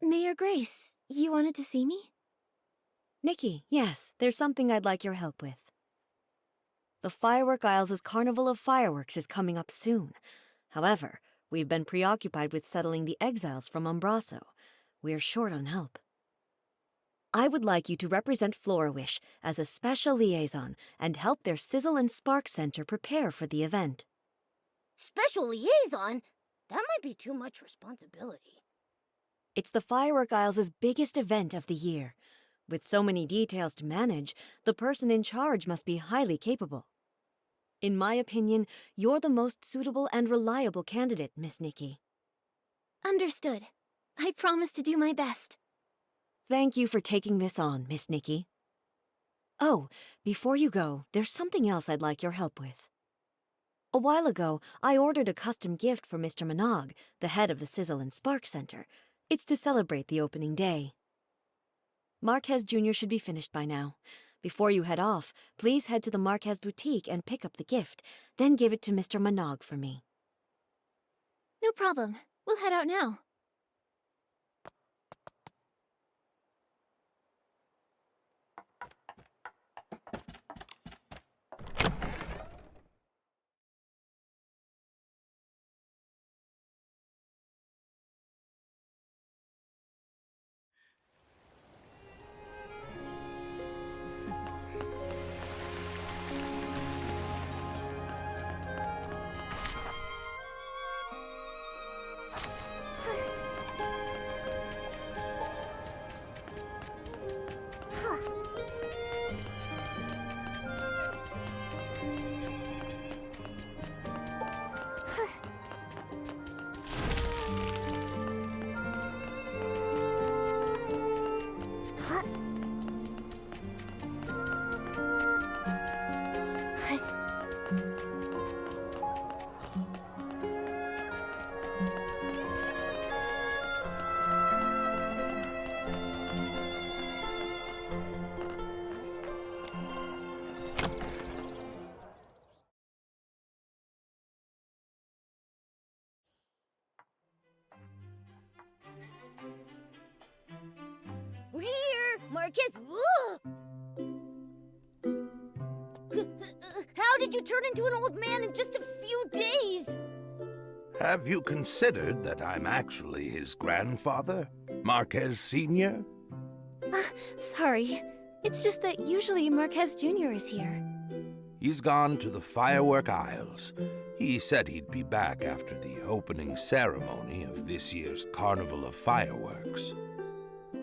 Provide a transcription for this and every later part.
Mayor Grace, you wanted to see me? Nikki, yes, there's something I'd like your help with. The Firework Isles' Carnival of Fireworks is coming up soon. However, we've been preoccupied with settling the exiles from Umbraso. We're short on help. I would like you to represent Florawish as a special liaison and help their Sizzle and Spark Center prepare for the event. Special liaison? That might be too much responsibility. It's the Firework Isles' biggest event of the year. With so many details to manage, the person in charge must be highly capable. In my opinion, you're the most suitable and reliable candidate, Miss Nikki. Understood. I promise to do my best. Thank you for taking this on, Miss Nikki. Oh, before you go, there's something else I'd like your help with. A while ago, I ordered a custom gift for Mr. Minogue, the head of the Sizzle and Spark Center. It's to celebrate the opening day. Marquez Jr. should be finished by now. Before you head off, please head to the Marquez boutique and pick up the gift, then give it to Mr. Minogue for me. No problem. We'll head out now. We're here, Marquez. How did you turn into an old man in just a few days? Have you considered that I'm actually his grandfather, Marquez Sr.? Sorry. It's just that usually Marquez Jr. is here. He's gone to the Firework Isles. He said he'd be back after the opening ceremony of this year's Carnival of Fireworks.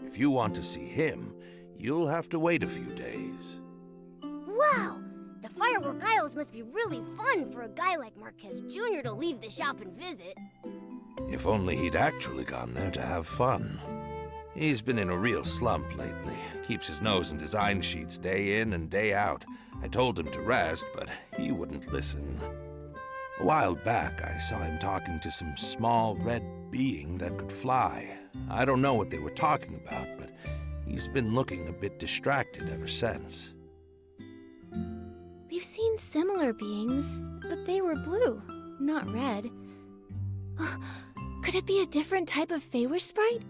If you want to see him, you'll have to wait a few days. Wow! The Firework Isles must be really fun for a guy like Marquez Jr. to leave the shop and visit. If only he'd actually gone there to have fun. He's been in a real slump lately. Keeps his nose in design sheets day in and day out. I told him to rest, but he wouldn't listen. A while back, I saw him talking to some small red being that could fly. I don't know what they were talking about, but he's been looking a bit distracted ever since. We've seen similar beings, but they were blue, not red. Could it be a different type of Feywish sprite?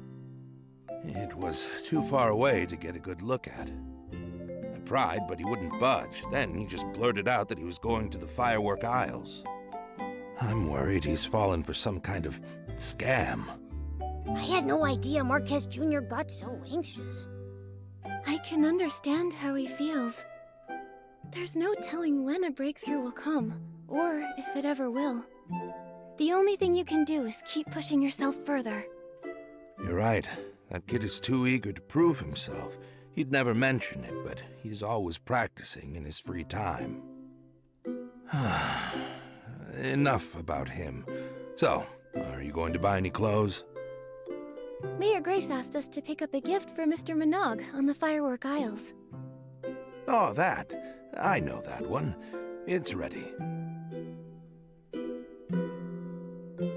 It was too far away to get a good look at. I pried, but he wouldn't budge. Then he just blurted out that he was going to the Firework Isles. I'm worried he's fallen for some kind of scam. I had no idea Marquez Jr. got so anxious. I can understand how he feels. There's no telling when a breakthrough will come, or if it ever will. The only thing you can do is keep pushing yourself further. You're right. That kid is too eager to prove himself. He'd never mention it, but he's always practicing in his free time. Enough about him. So, are you going to buy any clothes? Mayor Grace asked us to pick up a gift for Mr. Minogue on the Firework Isles. Oh, that. I know that one. It's ready.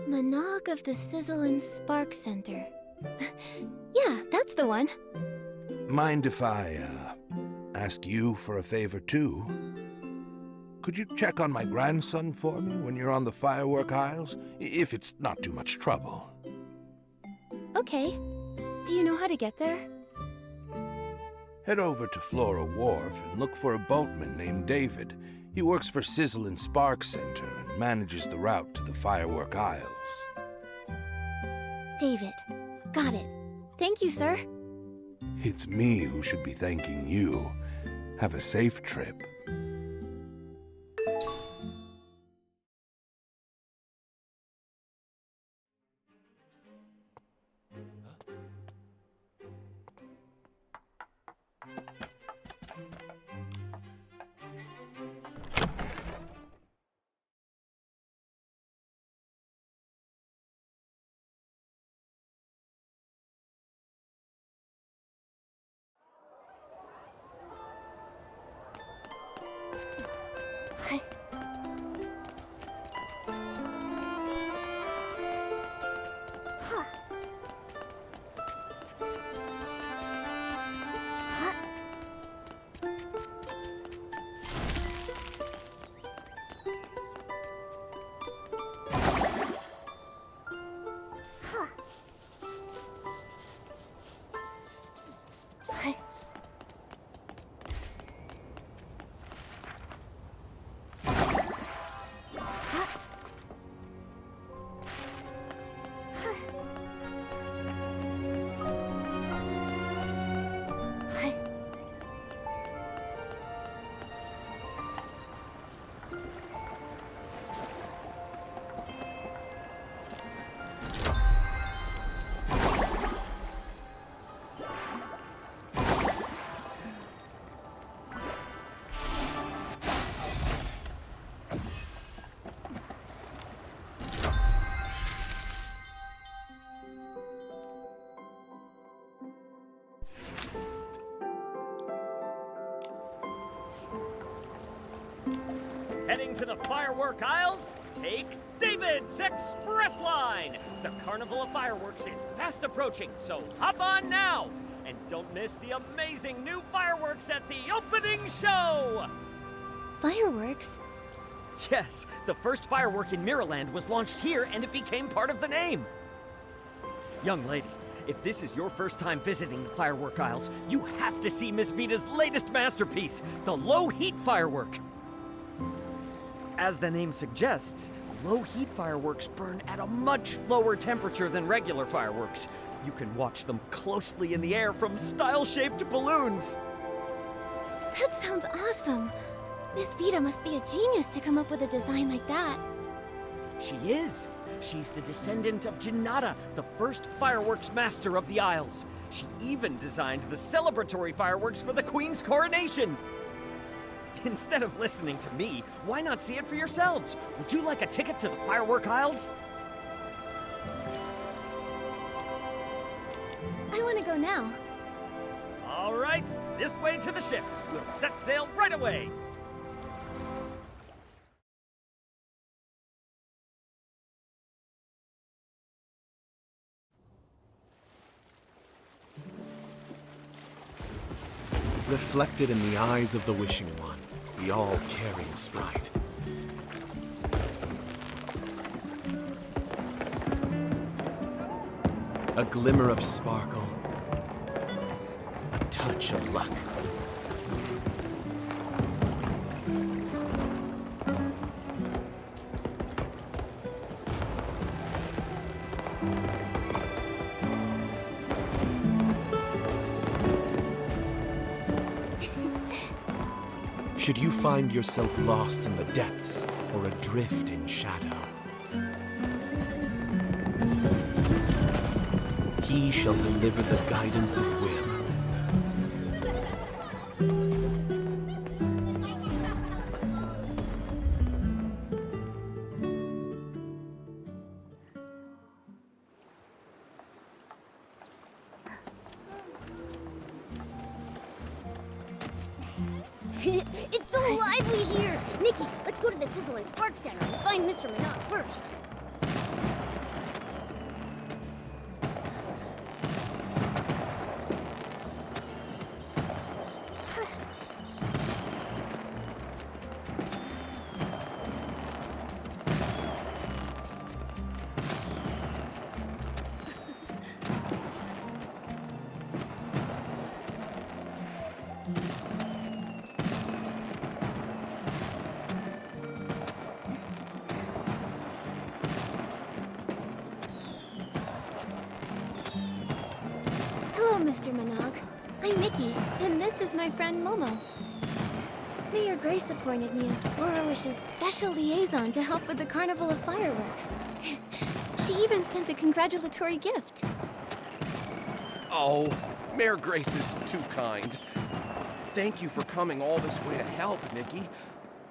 Minogue of the Sizzle and Spark Center. Yeah, that's the one. Mind if I, ask you for a favor, too? Could you check on my grandson for me when you're on the Firework Isles? If it's not too much trouble. Okay. Do you know how to get there? Head over to Flora Wharf and look for a boatman named David. He works for Sizzle and Spark Center and manages the route to the Firework Isles. David. Got it. Thank you, sir. It's me who should be thanking you. Have a safe trip. Heading to the Firework Isles? Take David's Express Line! The Carnival of Fireworks is fast approaching, so hop on now! And don't miss the amazing new fireworks at the opening show! Fireworks? Yes, the first firework in Mirrorland was launched here and it became part of the name. Young lady, if this is your first time visiting the Firework Isles, you have to see Miss Vita's latest masterpiece, the low-heat firework. As the name suggests, low-heat fireworks burn at a much lower temperature than regular fireworks. You can watch them closely in the air from style-shaped balloons. That sounds awesome. Miss Vita must be a genius to come up with a design like that. She is. She's the descendant of Janata, the first fireworks master of the Isles. She even designed the celebratory fireworks for the Queen's coronation. Instead of listening to me, why not see it for yourselves? Would you like a ticket to the Firework Isles? I want to go now. All right, this way to the ship. We'll set sail right away. Reflected in the eyes of the Wishing One, the all-caring sprite. A glimmer of sparkle, a touch of luck. should you find yourself lost in the depths or adrift in shadow. He shall deliver the guidance of will. It's so lively here! Nikki, let's go to the Sizzle and Spark Center and find Mr. Minot first. Hello, Mr. Minogue. I'm Nikki, and this is my friend Momo. Mayor Grace appointed me as Flora Wish's special liaison to help with the Carnival of Fireworks. She even sent a congratulatory gift. Oh, Mayor Grace is too kind. Thank you for coming all this way to help, Nikki.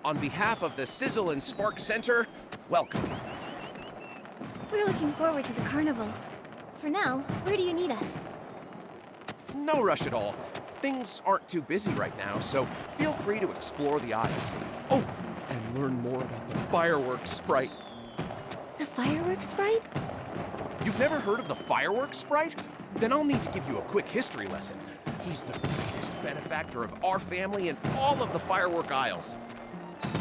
On behalf of the Sizzle and Spark Center, welcome. We're looking forward to the carnival. For now, where do you need us? No rush at all. Things aren't too busy right now, so feel free to explore the aisles. Oh, and learn more about the fireworks sprite. The fireworks sprite? You've never heard of the fireworks sprite? Then I'll need to give you a quick history lesson. He's the greatest benefactor of our family in all of the Firework Isles.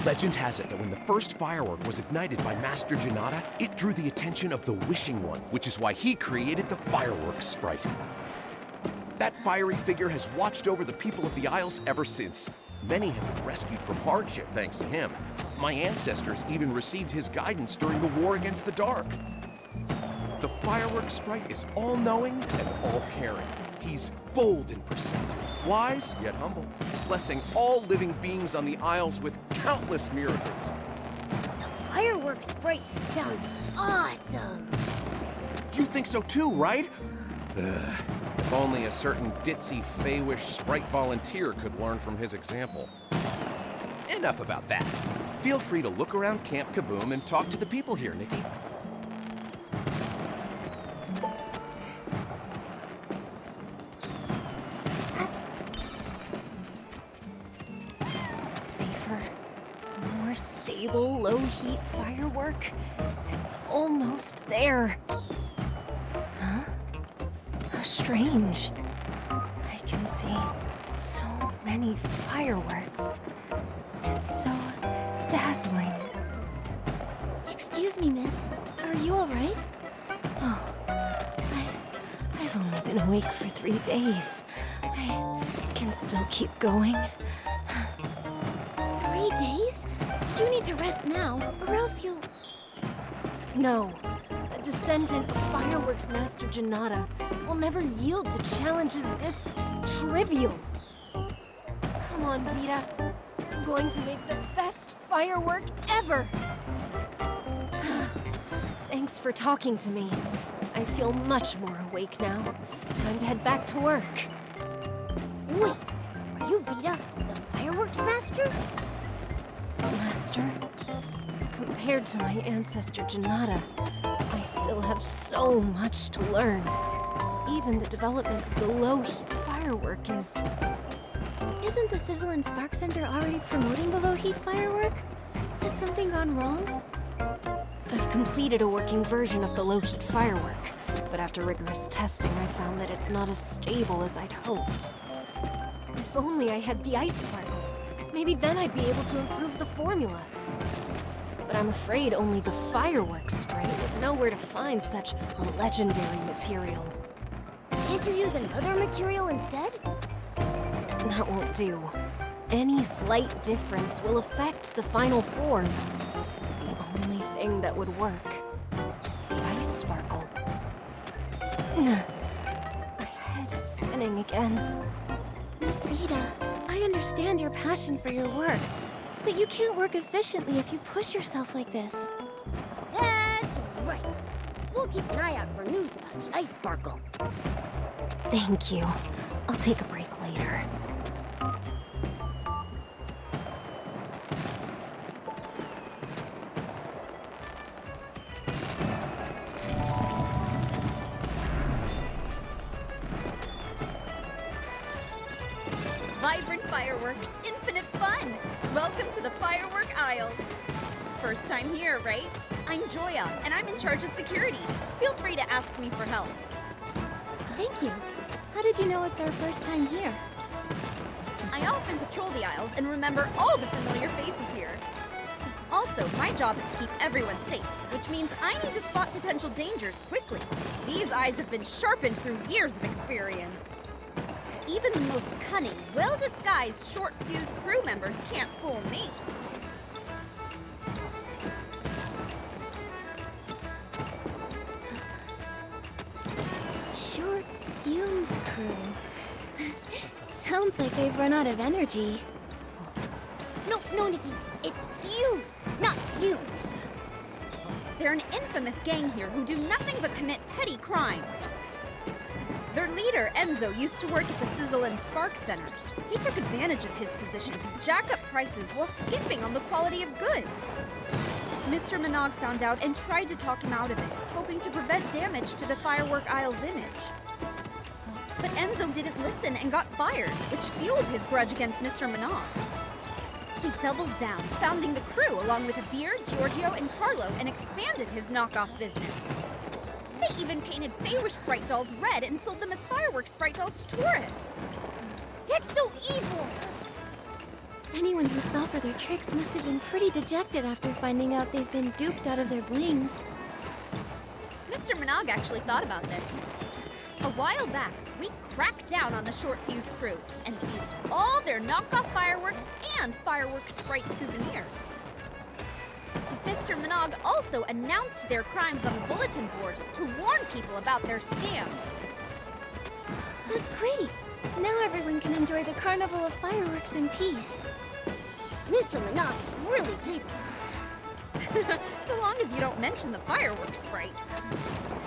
Legend has it that when the first firework was ignited by Master Janata, it drew the attention of the Wishing One, which is why he created the fireworks sprite. That fiery figure has watched over the people of the Isles ever since. Many have been rescued from hardship thanks to him. My ancestors even received his guidance during the war against the dark. The fireworks sprite is all-knowing and all-caring. He's bold and perceptive, wise yet humble, blessing all living beings on the Isles with countless miracles. The fireworks sprite sounds awesome! You think so too, right? If only a certain ditzy Feywish sprite volunteer could learn from his example. Enough about that. Feel free to look around Camp Kaboom and talk to the people here, Nikki. Safer, more stable, low-heat firework. It's almost there. Huh? How strange. I can see so many fireworks. It's so dazzling. Excuse me, miss. Are you alright? Oh, I've only been awake for 3 days. I can still keep going. 3 days? You need to rest now, or else you'll... No. A descendant of Fireworks Master Janata will never yield to challenges this trivial. Come on, Vita. I'm going to make the best firework ever. Thanks for talking to me. I feel much more awake now. Time to head back to work. Wait, are you Vita, the fireworks master? Master, compared to my ancestor Janata, I still have so much to learn. Even the development of the low-heat firework is... Isn't the Sizzle and Spark Center already promoting the low-heat firework? Has something gone wrong? I've completed a working version of the low-heat firework, but after rigorous testing, I found that it's not as stable as I'd hoped. If only I had the ice sparkle. Maybe then I'd be able to improve the formula. But I'm afraid only the fireworks sprite would know where to find such legendary material. Can't you use another material instead? That won't do. Any slight difference will affect the final form. The only thing that would work is the ice sparkle. My head is spinning again. Miss Vita, I understand your passion for your work, but you can't work efficiently if you push yourself like this. That's right. We'll keep an eye out for news about the ice sparkle. Thank you. I'll take a break later. Vibrant fireworks, infinite fun! Welcome to the Firework Isles. First time here, right? I'm Joya, and I'm in charge of security. Feel free to ask me for help. Thank you. How did you know it's our first time here? I often patrol the Isles and remember all the familiar faces here. Also, my job is to keep everyone safe, which means I need to spot potential dangers quickly. These eyes have been sharpened through years of experience. Even the most cunning, well-disguised short-fuse crew members can't fool me. Short Fumes crew. Sounds like they've run out of energy. No, Nikki. It's Fuse, not Fumes. They're an infamous gang here who do nothing but commit petty crimes. Their leader, Enzo, used to work at the Sizzle and Spark Center. He took advantage of his position to jack up prices while skimping on the quality of goods. Mr. Minogue found out and tried to talk him out of it, hoping to prevent damage to the Firework Isle's image. But Enzo didn't listen and got fired, which fueled his grudge against Mr. Minogue. He doubled down, founding the crew along with Veer, Giorgio, and Carlo, and expanded his knockoff business. They even painted Feywish sprite dolls red and sold them as fireworks sprite dolls to tourists. That's so evil! Anyone who fell for their tricks must have been pretty dejected after finding out they've been duped out of their blings. Mr. Minogue actually thought about this. A while back, we cracked down on the Short Fuse crew and seized all their knockoff fireworks and fireworks sprite souvenirs. Mr. Minogue also announced their crimes on the bulletin board to warn people about their scams. That's great! Now everyone can enjoy the Carnival of Fireworks in peace. Mr. Minogue is really capable. So long as you don't mention the fireworks sprite.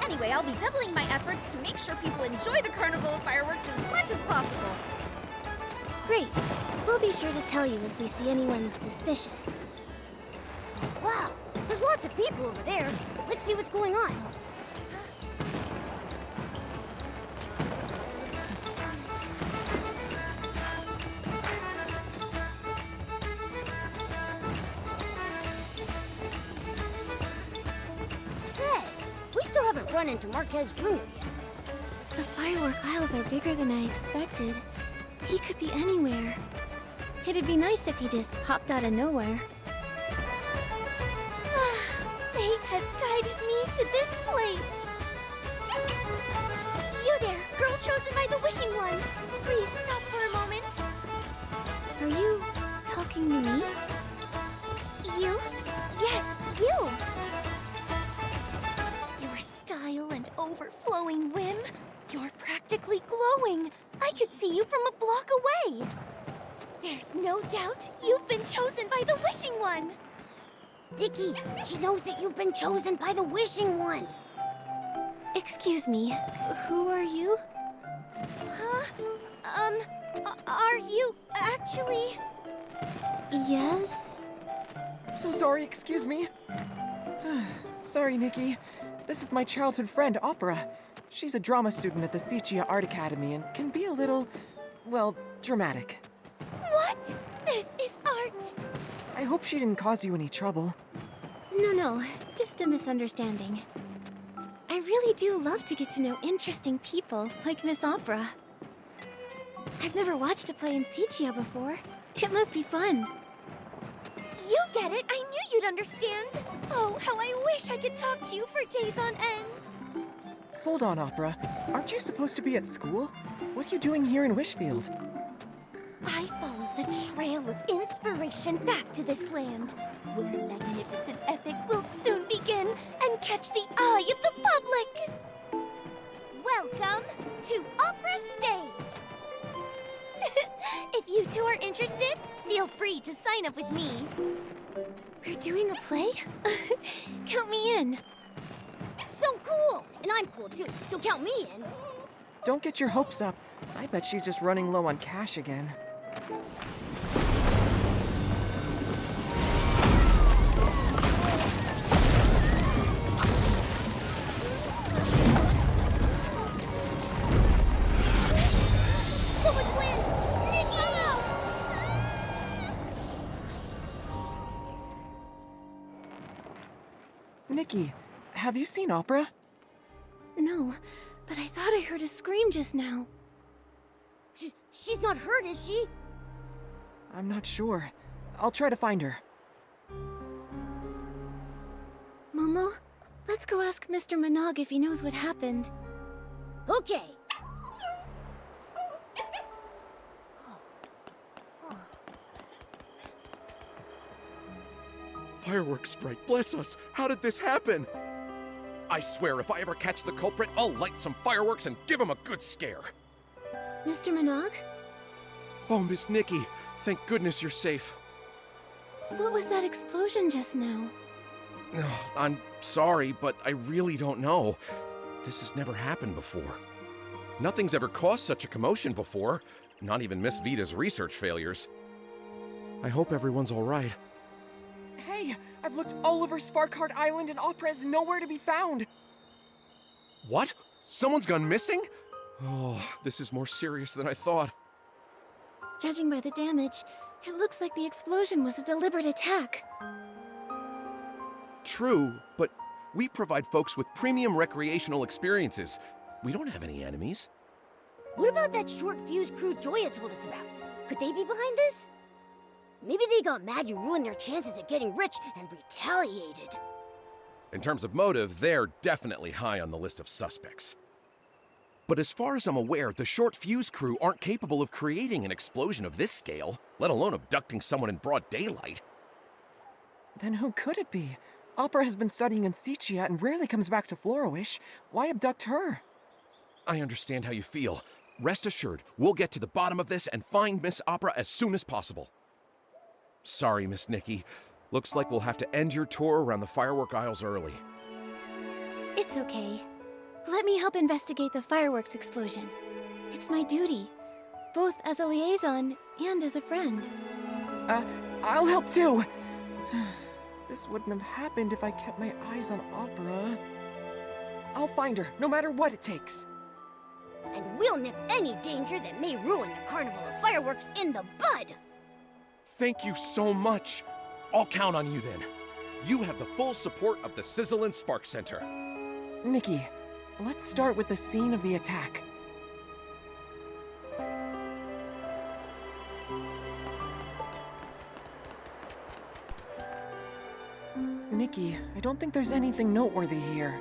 Anyway, I'll be doubling my efforts to make sure people enjoy the Carnival of Fireworks as much as possible. Great. We'll be sure to tell you if we see anyone suspicious. Wow, there's lots of people over there. Let's see what's going on. Say, we still haven't run into Marquez Jr. yet. The Firework Isles are bigger than I expected. He could be anywhere. It'd be nice if he just popped out of nowhere. Fate has guided me to this place. You there, girl chosen by the Wishing One. Please stop for a moment. Are you talking to me? You? Yes, you. Your style and overflowing whim. You're practically glowing. I could see you from a block away. There's no doubt you've been chosen by the Wishing One. Nikki, she knows that you've been chosen by the Wishing One. Excuse me, who are you? Huh? Are you actually... Yes? So sorry, excuse me. Sorry, Nikki. This is my childhood friend, Opera. She's a drama student at the Sichia Art Academy and can be a little, well, dramatic. What? This is art. I hope she didn't cause you any trouble. No, just a misunderstanding. I really do love to get to know interesting people like Miss Opera. I've never watched a play in Sichia before. It must be fun. You get it. I knew you'd understand. Oh, how I wish I could talk to you for days on end. Hold on, Opera. Aren't you supposed to be at school? What are you doing here in Wishfield? I followed the trail of inspiration back to this land, where a magnificent epic will soon begin and catch the eye of the public. Welcome to Opera Stage. If you two are interested, feel free to sign up with me. We're doing a play? Count me in. So cool! And I'm cool too, so count me in. Don't get your hopes up. I bet she's just running low on cash again. So much wind! Nikki! Nikki, have you seen Opera? No, but I thought I heard a scream just now. She's not hurt, is she? I'm not sure. I'll try to find her. Momo, let's go ask Mr. Minogue if he knows what happened. Okay. Fireworks Sprite, bless us! How did this happen? I swear, if I ever catch the culprit, I'll light some fireworks and give him a good scare. Mr. Minogue? Oh, Miss Nikki, thank goodness you're safe. What was that explosion just now? I'm sorry, but I really don't know. This has never happened before. Nothing's ever caused such a commotion before, not even Miss Vita's research failures. I hope everyone's all right. Hey, I've looked all over Sparkheart Island and Opera is nowhere to be found. What? Someone's gone missing? Oh, this is more serious than I thought. Judging by the damage, it looks like the explosion was a deliberate attack. True, but we provide folks with premium recreational experiences. We don't have any enemies. What about that short fuse crew Joya told us about? Could they be behind this? Maybe they got mad you ruined their chances at getting rich and retaliated. In terms of motive, they're definitely high on the list of suspects. But as far as I'm aware, the short fuse crew aren't capable of creating an explosion of this scale, let alone abducting someone in broad daylight. Then who could it be? Opera has been studying in Sichia and rarely comes back to Floriwish. Why abduct her? I understand how you feel. Rest assured, we'll get to the bottom of this and find Miss Opera as soon as possible. Sorry, Miss Nikki. Looks like we'll have to end your tour around the Firework Isles early. It's okay. Let me help investigate the fireworks explosion. It's my duty, both as a liaison and as a friend. I'll help too. This wouldn't have happened if I kept my eyes on Opera. I'll find her, no matter what it takes. And we'll nip any danger that may ruin the Carnival of Fireworks in the bud! Thank you so much. I'll count on you then. You have the full support of the Sizzle and Spark Center. Nikki, let's start with the scene of the attack. Nikki, I don't think there's anything noteworthy here.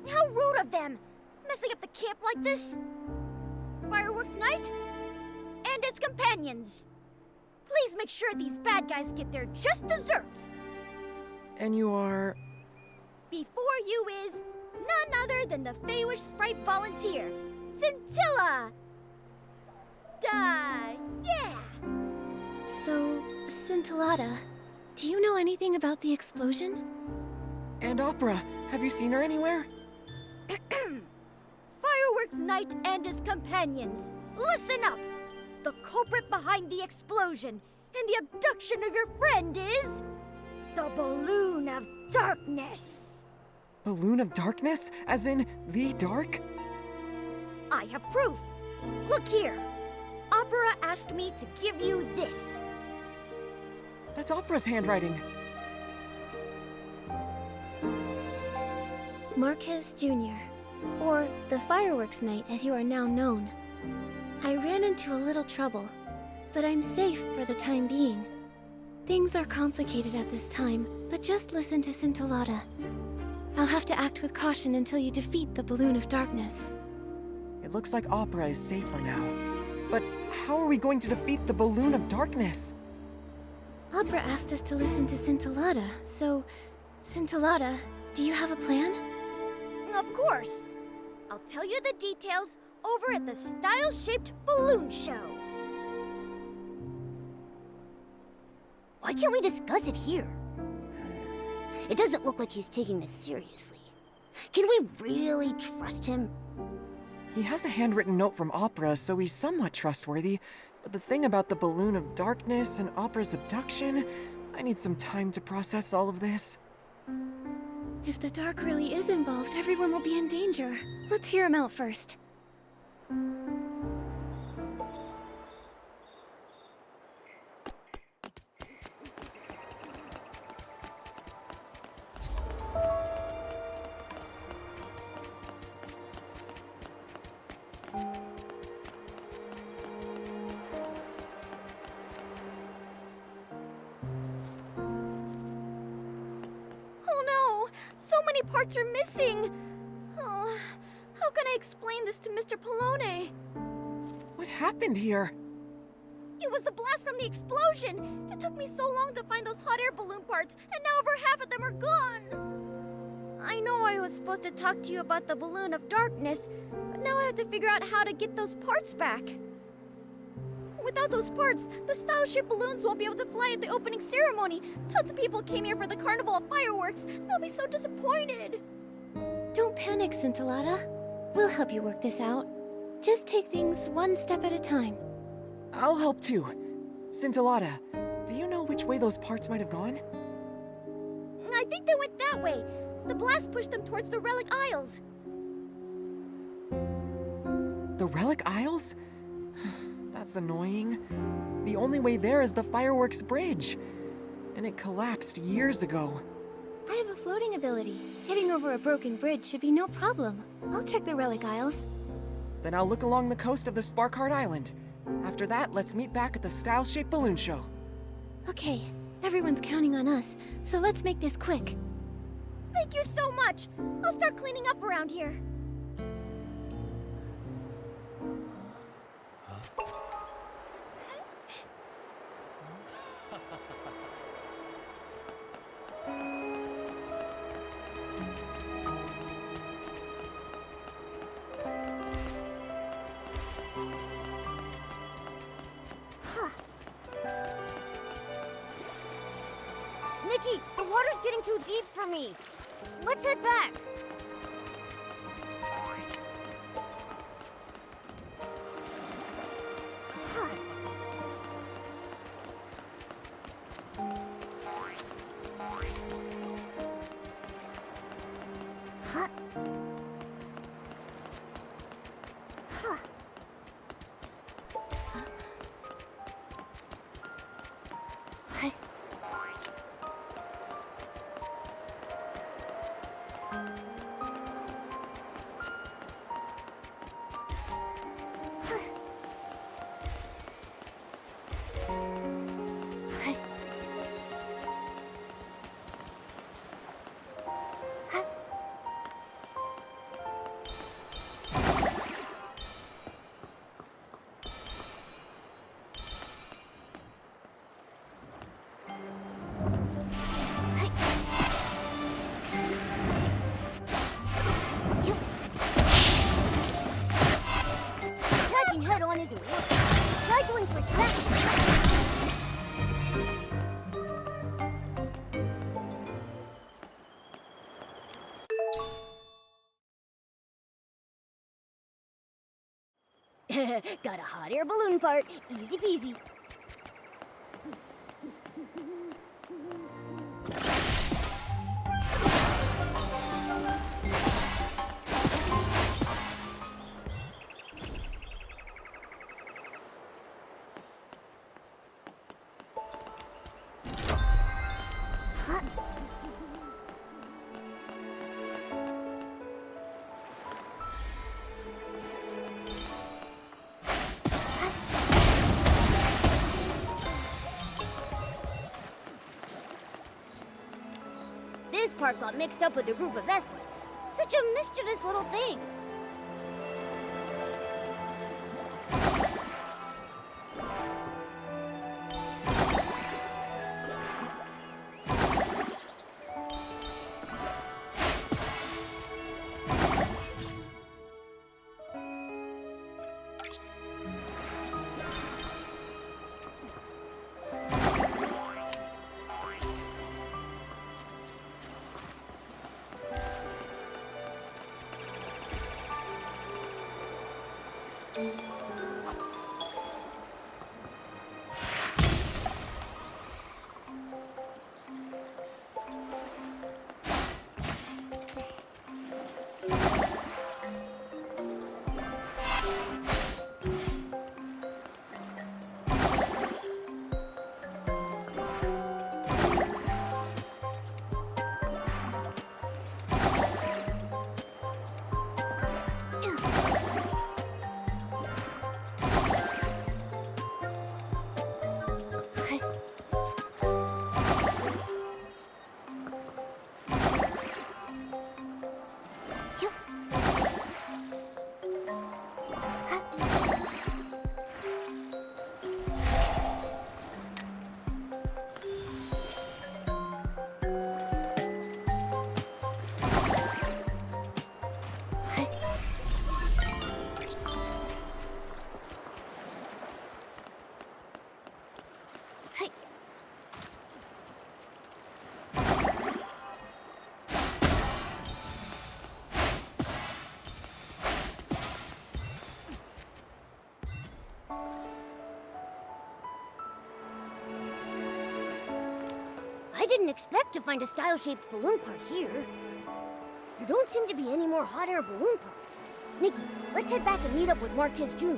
How rude of them! Messing up the camp like this! Fireworks night? And its companions! Please make sure these bad guys get their just desserts! And you are... Before you is none other than the Feywish Sprite volunteer, Scintilla! Yeah! So, Scintillata, do you know anything about the explosion? And Opera, have you seen her anywhere? Fireworks Night and his companions, listen up! The culprit behind the explosion and the abduction of your friend is... the Balloon of Darkness! Balloon of Darkness? As in, the dark? I have proof! Look here! Opera asked me to give you this. That's Opera's handwriting. Marquez Jr., or the Fireworks Night as you are now known. I ran into a little trouble, but I'm safe for the time being. Things are complicated at this time, but just listen to Scintillata. I'll have to act with caution until you defeat the Balloon of Darkness. It looks like Opera is safe for now. But how are we going to defeat the Balloon of Darkness? Opera asked us to listen to Scintillata, so... Scintillata, do you have a plan? Of course! I'll tell you the details over at the Style-Shaped Balloon Show. Why can't we discuss it here? It doesn't look like he's taking this seriously. Can we really trust him? He has a handwritten note from Opera, so he's somewhat trustworthy. But the thing about the Balloon of Darkness and Opera's abduction, I need some time to process all of this. If the dark really is involved, everyone will be in danger. Let's hear him out first. So many parts are missing. Oh, how can I explain this to Mr. Polone? What happened here? It was the blast from the explosion. It took me so long to find those hot air balloon parts, and now over half of them are gone. I know I was supposed to talk to you about the Balloon of Darkness, but now I have to figure out how to get those parts back. Without those parts, the style ship balloons won't be able to fly at the opening ceremony. Tons of people came here for the Carnival of Fireworks. They'll be so disappointed. Don't panic, Scintillata. We'll help you work this out. Just take things one step at a time. I'll help too. Scintillata, do you know which way those parts might have gone? I think they went that way. The blast pushed them towards the Relic Isles. The Relic Isles? That's annoying. The only way there is the Fireworks Bridge. And it collapsed years ago. I have a floating ability. Getting over a broken bridge should be no problem. I'll check the Relic Isles. Then I'll look along the coast of the Sparkheart Island. After that, let's meet back at the Style-Shaped Balloon Show. Okay, everyone's counting on us, so let's make this quick. Thank you so much. I'll start cleaning up around here. Nikki, the water's getting too deep for me. Let's head back. Got a hot air balloon part. Easy peasy. This part got mixed up with a group of Estlings. Such a mischievous little thing. I didn't expect to find a style-shaped balloon part here. There don't seem to be any more hot air balloon parts. Nikki, let's head back and meet up with Marquez Jr.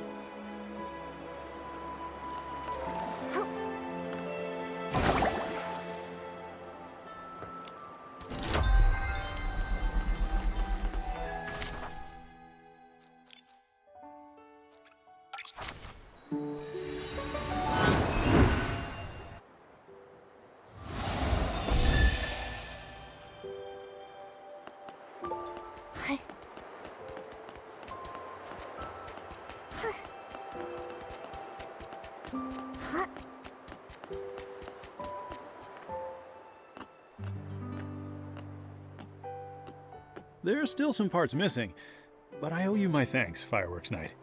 There are still some parts missing, but I owe you my thanks, Fireworks Night.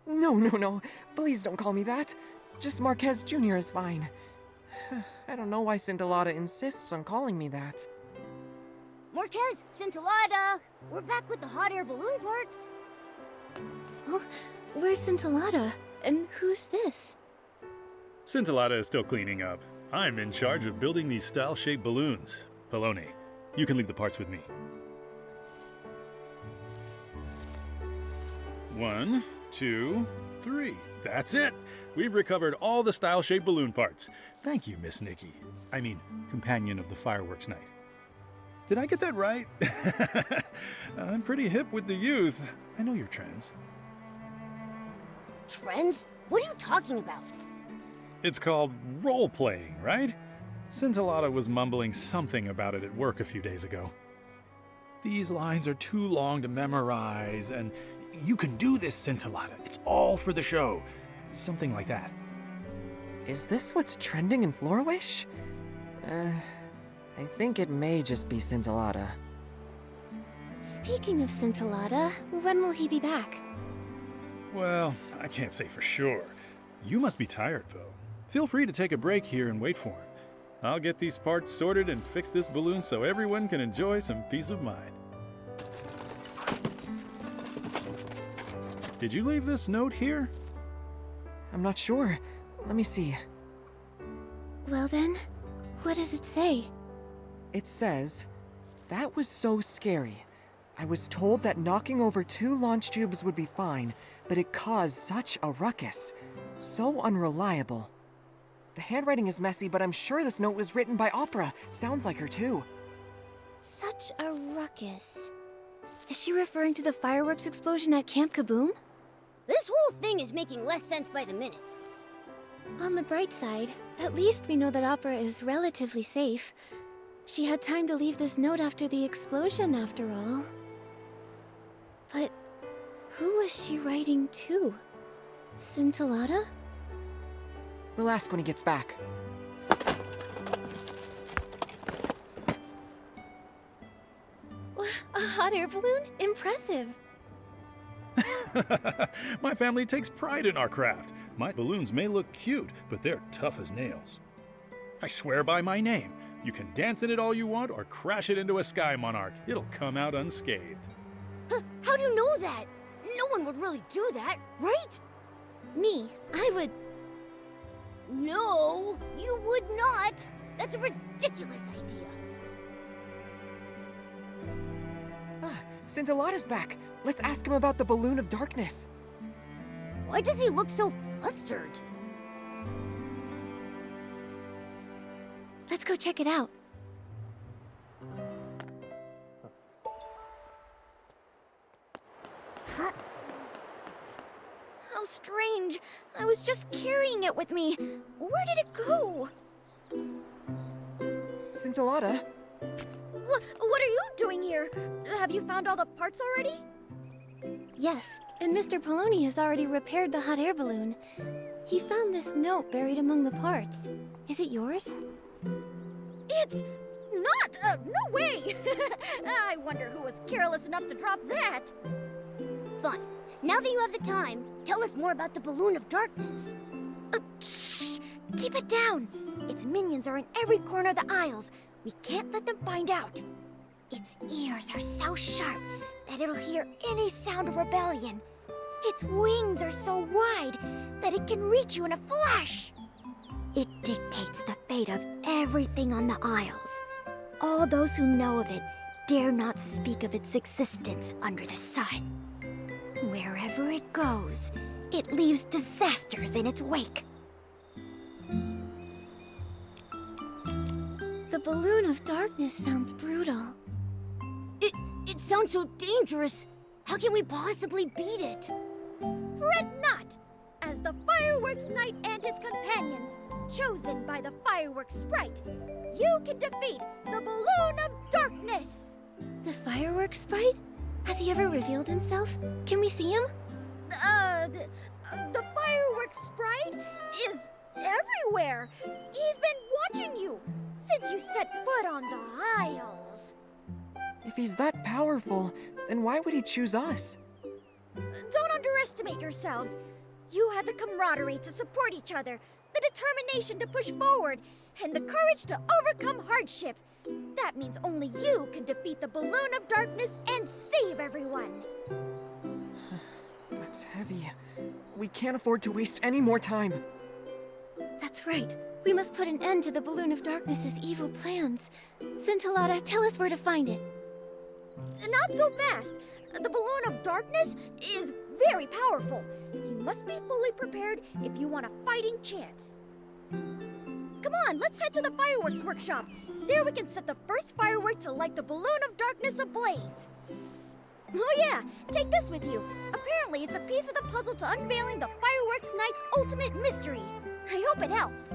No. Please don't call me that. Just Marquez Jr. is fine. I don't know why Scintillata insists on calling me that. Marquez, Scintillata! We're back with the hot air balloon parts. Oh, where's Scintillata? And who's this? Scintillata is still cleaning up. I'm in charge of building these style-shaped balloons. Poloni, you can leave the parts with me. 1, 2, 3. That's it! We've recovered all the style-shaped balloon parts. Thank you, Miss Nikki. I mean, companion of the Fireworks Night. Did I get that right? I'm pretty hip with the youth. I know your trends. Trends? What are you talking about? It's called role-playing, right? Scintillata was mumbling something about it at work a few days ago. These lines are too long to memorize, and you can do this, Scintillata. It's all for the show. Something like that. Is this what's trending in Florawish? I think it may just be Scintillata. Speaking of Scintillata, when will he be back? Well, I can't say for sure. You must be tired, though. Feel free to take a break here and wait for him. I'll get these parts sorted and fix this balloon so everyone can enjoy some peace of mind. Did you leave this note here? I'm not sure. Let me see. Well then, what does it say? It says, "That was so scary. I was told that knocking over 2 launch tubes would be fine, but it caused such a ruckus. So unreliable." The handwriting is messy, but I'm sure this note was written by Opera. Sounds like her too. Such a ruckus. Is she referring to the fireworks explosion at Camp Kaboom? This whole thing is making less sense by the minute. On the bright side, at least we know that Opera is relatively safe. She had time to leave this note after the explosion, after all. But who was she writing to? Scintillata? We'll ask when he gets back. A hot air balloon? Impressive. My family takes pride in our craft. My balloons may look cute, but they're tough as nails. I swear by my name. You can dance in it all you want or crash it into a sky monarch. It'll come out unscathed. How do you know that? No one would really do that, right? Me, I would... No, you would not. That's a ridiculous idea. Scintillata's back. Let's ask him about the balloon of darkness. Why does he look so flustered? Let's go check it out. How strange. I was just carrying it with me. Where did it go? Scintillata? What are you doing here? Have you found all the parts already? Yes, and Mr. Poloni has already repaired the hot air balloon. He found this note buried among the parts. Is it yours? It's not! No way! I wonder who was careless enough to drop that. Fine. Now that you have the time, tell us more about the balloon of darkness. Shh! Keep it down! Its minions are in every corner of the aisles. We can't let them find out. Its ears are so sharp that it'll hear any sound of rebellion. Its wings are so wide that it can reach you in a flash. It dictates the fate of everything on the Isles. All those who know of it dare not speak of its existence under the sun. Wherever it goes, it leaves disasters in its wake. The balloon of darkness sounds brutal. It sounds so dangerous. How can we possibly beat it? Fret not! As the Fireworks Knight and his companions, chosen by the Fireworks Sprite, you can defeat the Balloon of Darkness! The fireworks sprite? Has he ever revealed himself? Can we see him? The Fireworks Sprite is everywhere! He's been watching you since you set foot on the Isles. If he's that powerful, then why would he choose us? Don't underestimate yourselves. You had the camaraderie to support each other, the determination to push forward, and the courage to overcome hardship. That means only you can defeat the Balloon of Darkness and save everyone. That's heavy. We can't afford to waste any more time. That's right. We must put an end to the Balloon of Darkness's evil plans. Scintillata, tell us where to find it. Not so fast. The Balloon of Darkness is very powerful. You must be fully prepared if you want a fighting chance. Come on, let's head to the fireworks workshop. There we can set the first firework to light the Balloon of Darkness ablaze. Oh yeah, take this with you. Apparently it's a piece of the puzzle to unveiling the Fireworks Knight's ultimate mystery. I hope it helps.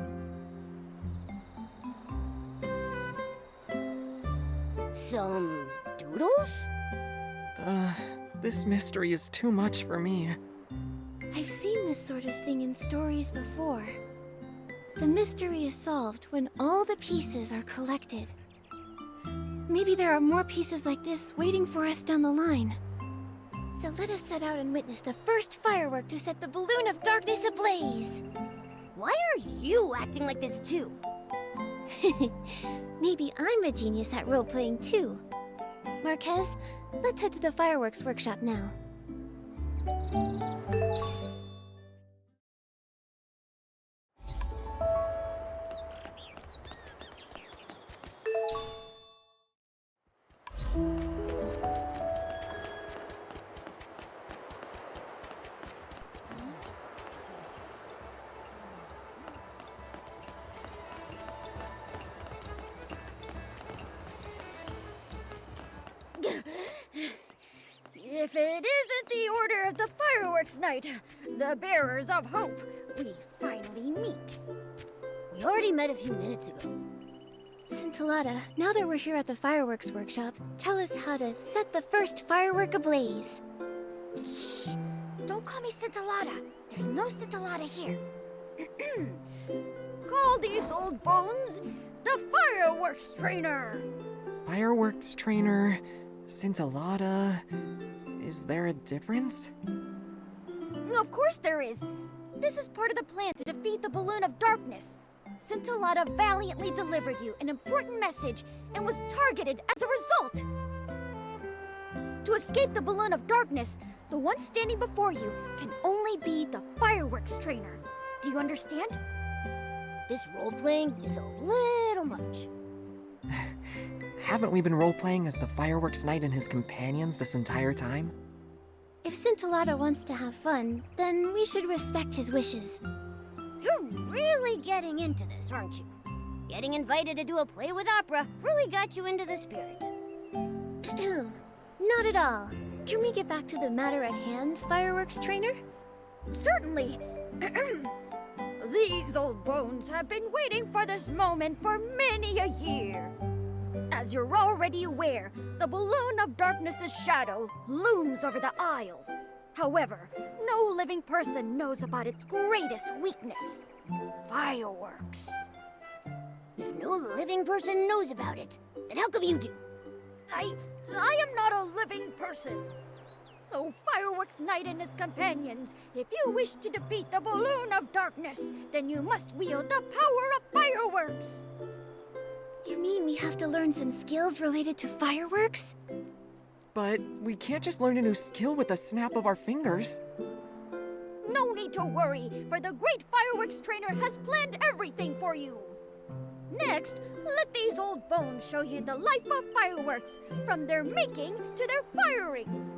Some doodles? This mystery is too much for me. I've seen this sort of thing in stories before. The mystery is solved when all the pieces are collected. Maybe there are more pieces like this waiting for us down the line. So let us set out and witness the first firework to set the Balloon of Darkness ablaze. Why are you acting like this too? Maybe I'm a genius at role-playing too. Marquez, let's head to the fireworks workshop now. If it isn't the Order of the Fireworks Night, the Bearers of Hope, we finally meet. We already met a few minutes ago. Scintillata, now that we're here at the fireworks workshop, tell us how to set the first firework ablaze. Shh! Don't call me Scintillata. There's no Scintillata here. Call these old bones the Fireworks Trainer. Fireworks trainer, Scintillata. Is there a difference? Of course there is. This is part of the plan to defeat the Balloon of Darkness. Scintillata valiantly delivered you an important message and was targeted as a result. To escape the Balloon of Darkness, the one standing before you can only be the Fireworks Trainer. Do you understand? This role-playing is a little much. Haven't we been role-playing as the Fireworks Knight and his companions this entire time? If Scintillata wants to have fun, then we should respect his wishes. You're really getting into this, aren't you? Getting invited to do a play with opera really got you into the spirit. Not at all. Can we get back to the matter at hand, Fireworks Trainer? Certainly. These old bones have been waiting for this moment for many a year. As you're already aware, the Balloon of Darkness's shadow looms over the Isles. However, no living person knows about its greatest weakness, fireworks. If no living person knows about it, then how come you do? I am not a living person. Oh, Fireworks Knight and his companions, if you wish to defeat the Balloon of Darkness, then you must wield the power of fireworks. You mean we have to learn some skills related to fireworks? But we can't just learn a new skill with a snap of our fingers. No no need to worry, for the great fireworks trainer has planned everything for you. Next, let these old bones show you the life of fireworks, from their making to their firing.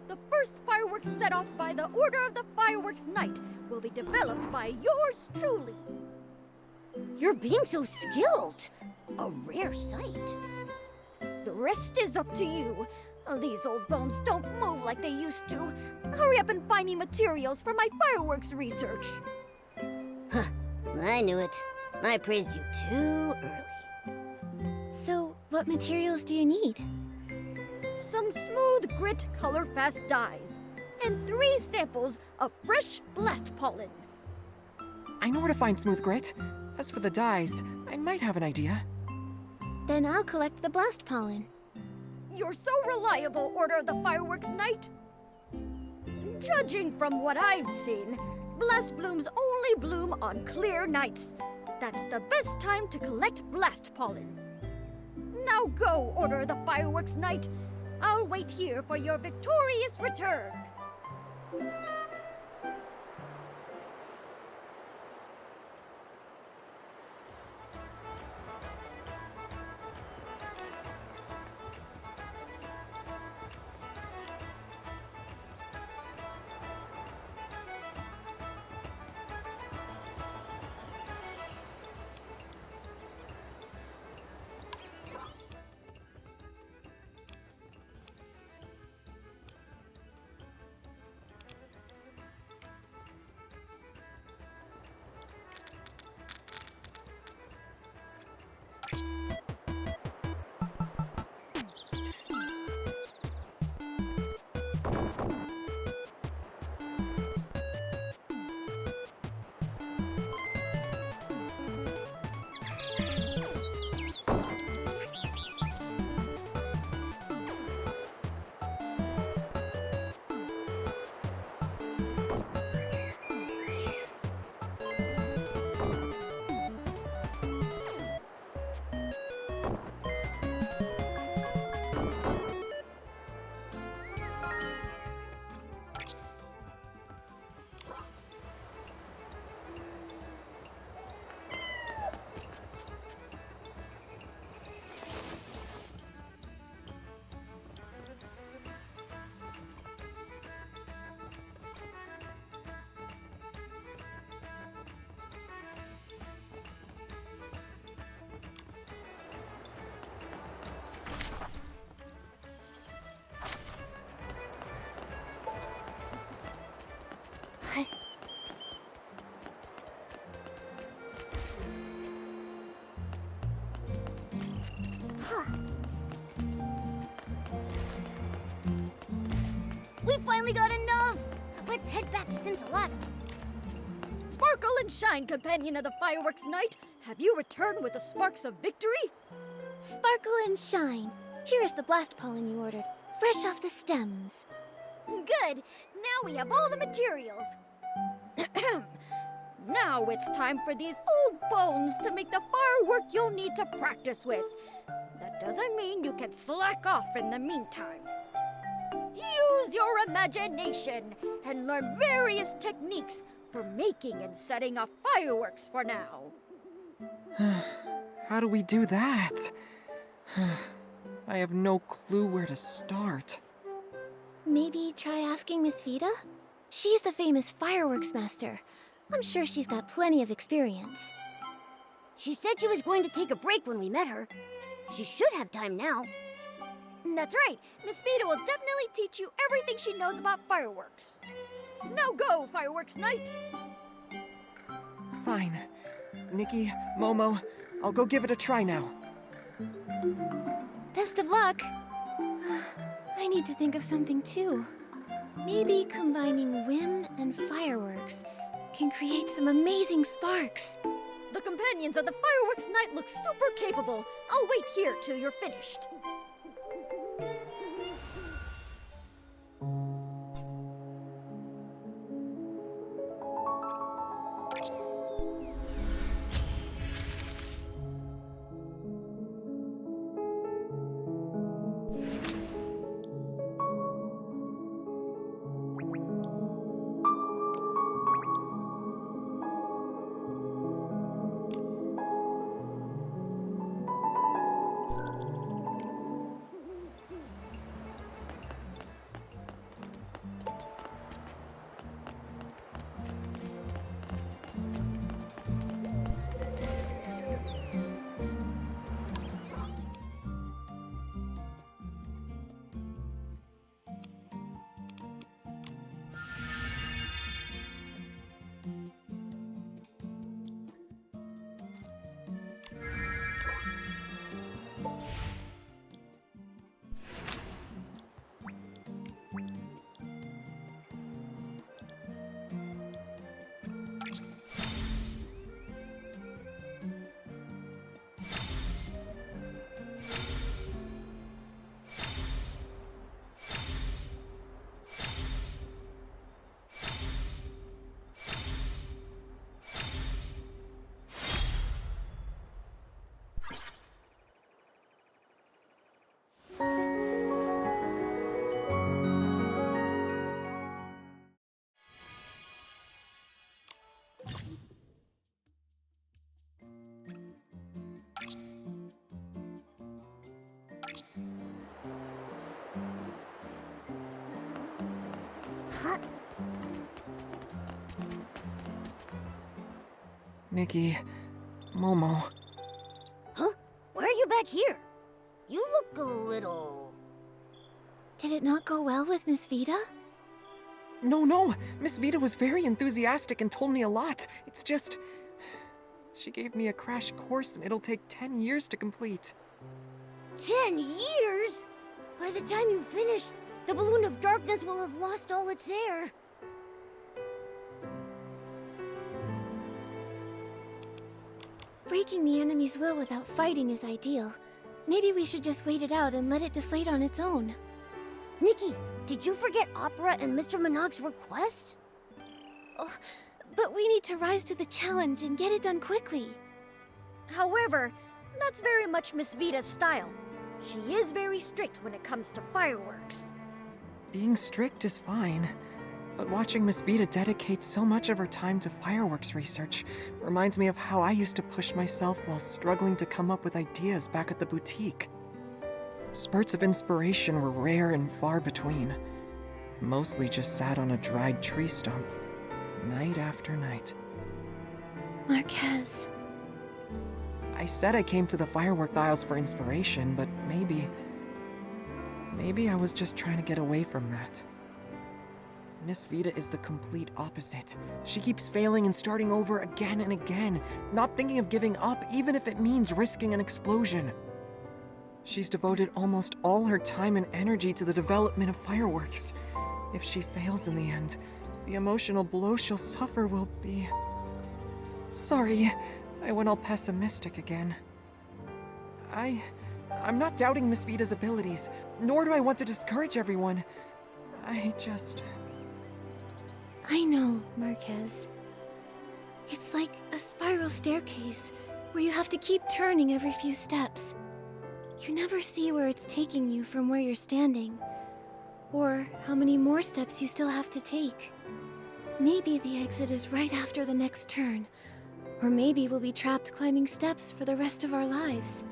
The first fireworks set off by the Order of the Fireworks Knight will be developed by yours truly. You're being so skilled. A rare sight. The rest is up to you. These old bones don't move like they used to. Hurry up and find me materials for my fireworks research. Huh, I knew it. I praised you too early. So, what materials do you need? Some smooth grit color-fast dyes, and 3 samples of fresh blast pollen. I know where to find smooth grit. As for the dyes, I might have an idea. Then I'll collect the blast pollen. You're so reliable, Order of the Fireworks Knight. Judging from what I've seen, blast blooms only bloom on clear nights. That's the best time to collect blast pollen. Now go, Order of the Fireworks Knight. I'll wait here for your victorious return. We finally got enough! Let's head back to Scintillata. Sparkle and shine, companion of the Fireworks Knight. Have you returned with the sparks of victory? Sparkle and shine. Here is the blast pollen you ordered, fresh off the stems. Good. Now we have all the materials. Now it's time for these old bones to make the firework you'll need to practice with. That doesn't mean you can slack off in the meantime. Use your imagination and learn various techniques for making and setting off fireworks for now. How do we do that? I have no clue where to start. Maybe try asking Miss Vida? She's the famous fireworks master. I'm sure she's got plenty of experience. She said she was going to take a break when we met her. She should have time now. That's right. Miss Vida will definitely teach you everything she knows about fireworks. Now go, Fireworks Knight! Fine. Nikki, Momo, I'll go give it a try now. Best of luck. I need to think of something too. Maybe combining whim and fireworks can create some amazing sparks. The companions of the Fireworks Knight look super capable. I'll wait here till you're finished. Nikki, Momo. Huh? Why are you back here? You look a little... Did it not go well with Miss Vida? No. Miss Vida was very enthusiastic and told me a lot. It's just... She gave me a crash course and it'll take 10 years to complete. 10 years? By the time you finish, the Balloon of Darkness will have lost all its air. Breaking the enemy's will without fighting is ideal. Maybe we should just wait it out and let it deflate on its own. Nikki, did you forget Opera and Mr. Monog's request? Oh, but we need to rise to the challenge and get it done quickly. However, that's very much Miss Vida's style. She is very strict when it comes to fireworks. Being strict is fine, but watching Miss Vida dedicate so much of her time to fireworks research reminds me of how I used to push myself while struggling to come up with ideas back at the boutique. Spurts of inspiration were rare and far between. I mostly just sat on a dried tree stump, night after night. Marquez. I said I came to the Firework Isles for inspiration, but maybe I was just trying to get away from that. Miss Vida is the complete opposite. She keeps failing and starting over again and again, not thinking of giving up even if it means risking an explosion. She's devoted almost all her time and energy to the development of fireworks. If she fails in the end, the emotional blow she'll suffer will be... Sorry, I went all pessimistic again. I'm not doubting Miss Vida's abilities, nor do I want to discourage everyone. I know, Marquez. It's like a spiral staircase where you have to keep turning every few steps. You never see where it's taking you from where you're standing, or how many more steps you still have to take. Maybe the exit is right after the next turn, or maybe we'll be trapped climbing steps for the rest of our lives.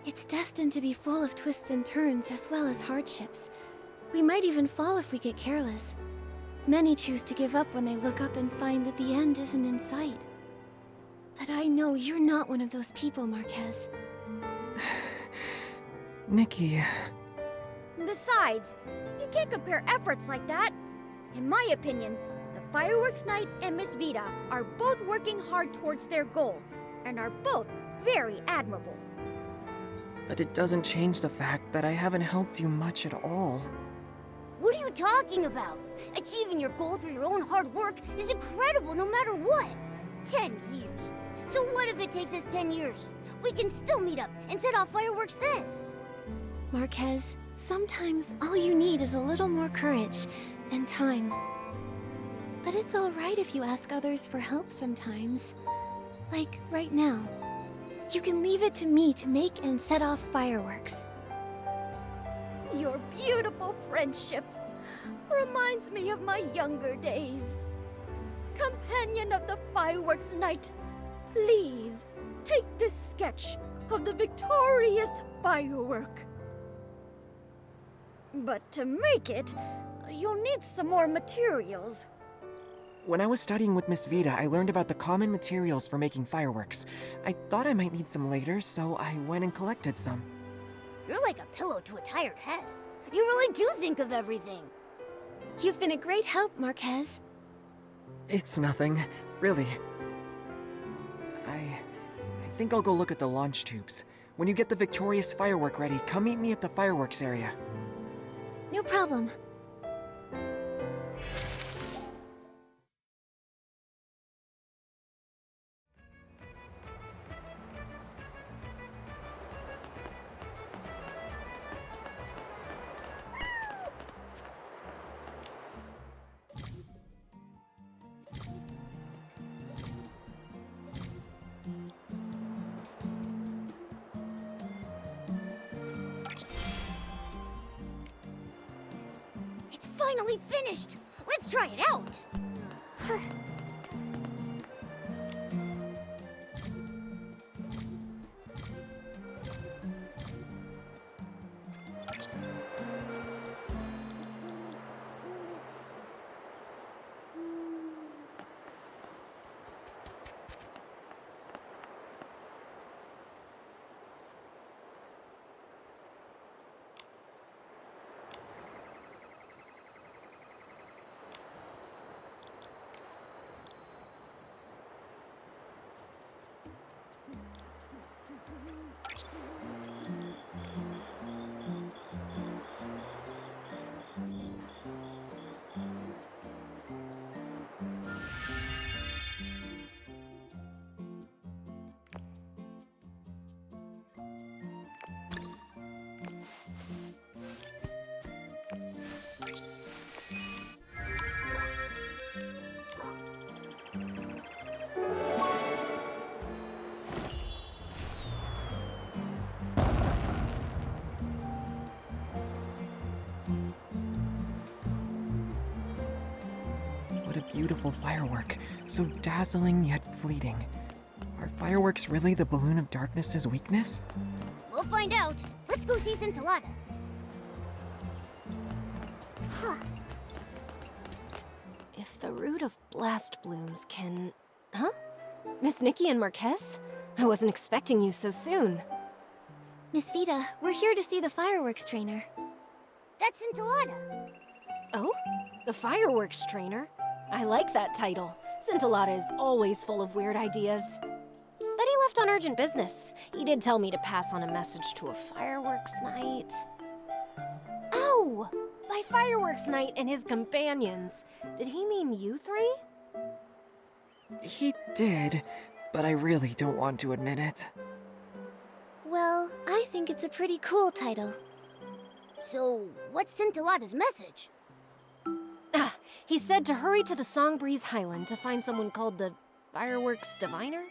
It's destined to be full of twists and turns as well as hardships. We might even fall if we get careless. Many choose to give up when they look up and find that the end isn't in sight. But I know you're not one of those people, Marquez. Nikki... Besides, you can't compare efforts like that. In my opinion, the Fireworks Night and Miss Vida are both working hard towards their goal, and are both very admirable. But it doesn't change the fact that I haven't helped you much at all. What are you talking about? Achieving your goal through your own hard work is incredible no matter what. 10 years. So what if it takes us 10 years? We can still meet up and set off fireworks then. Marquez, sometimes all you need is a little more courage and time. But it's all right if you ask others for help sometimes. Like right now. You can leave it to me to make and set off fireworks. Your beautiful friendship reminds me of my younger days. Companion of the Fireworks Night, please take this sketch of the victorious firework. But to make it, you'll need some more materials. When I was studying with Miss Vida, I learned about the common materials for making fireworks. I thought I might need some later, so I went and collected some. You're like a pillow to a tired head. You really do think of everything. You've been a great help, Marquez. It's nothing, really. I think I'll go look at the launch tubes. When you get the victorious firework ready, come meet me at the fireworks area. No problem. Finally finished! Let's try it out! beautiful firework, so dazzling yet fleeting. Are fireworks really the balloon of darkness's weakness? We'll find out. Let's go see Scintillata. If the root of blast blooms can... Huh? Miss Nikki and Marquez? I wasn't expecting you so soon. Miss Vita, we're here to see the fireworks trainer. That's Scintillata. Oh? The fireworks trainer? I like that title. Scintillata is always full of weird ideas. But he left on urgent business. He did tell me to pass on a message to a fireworks night. Oh! By fireworks night and his companions. Did he mean you three? He did, but I really don't want to admit it. Well, I think it's a pretty cool title. So, what's Scintillata's message? He said to hurry to the Songbreeze Highland to find someone called the Fireworks Diviner?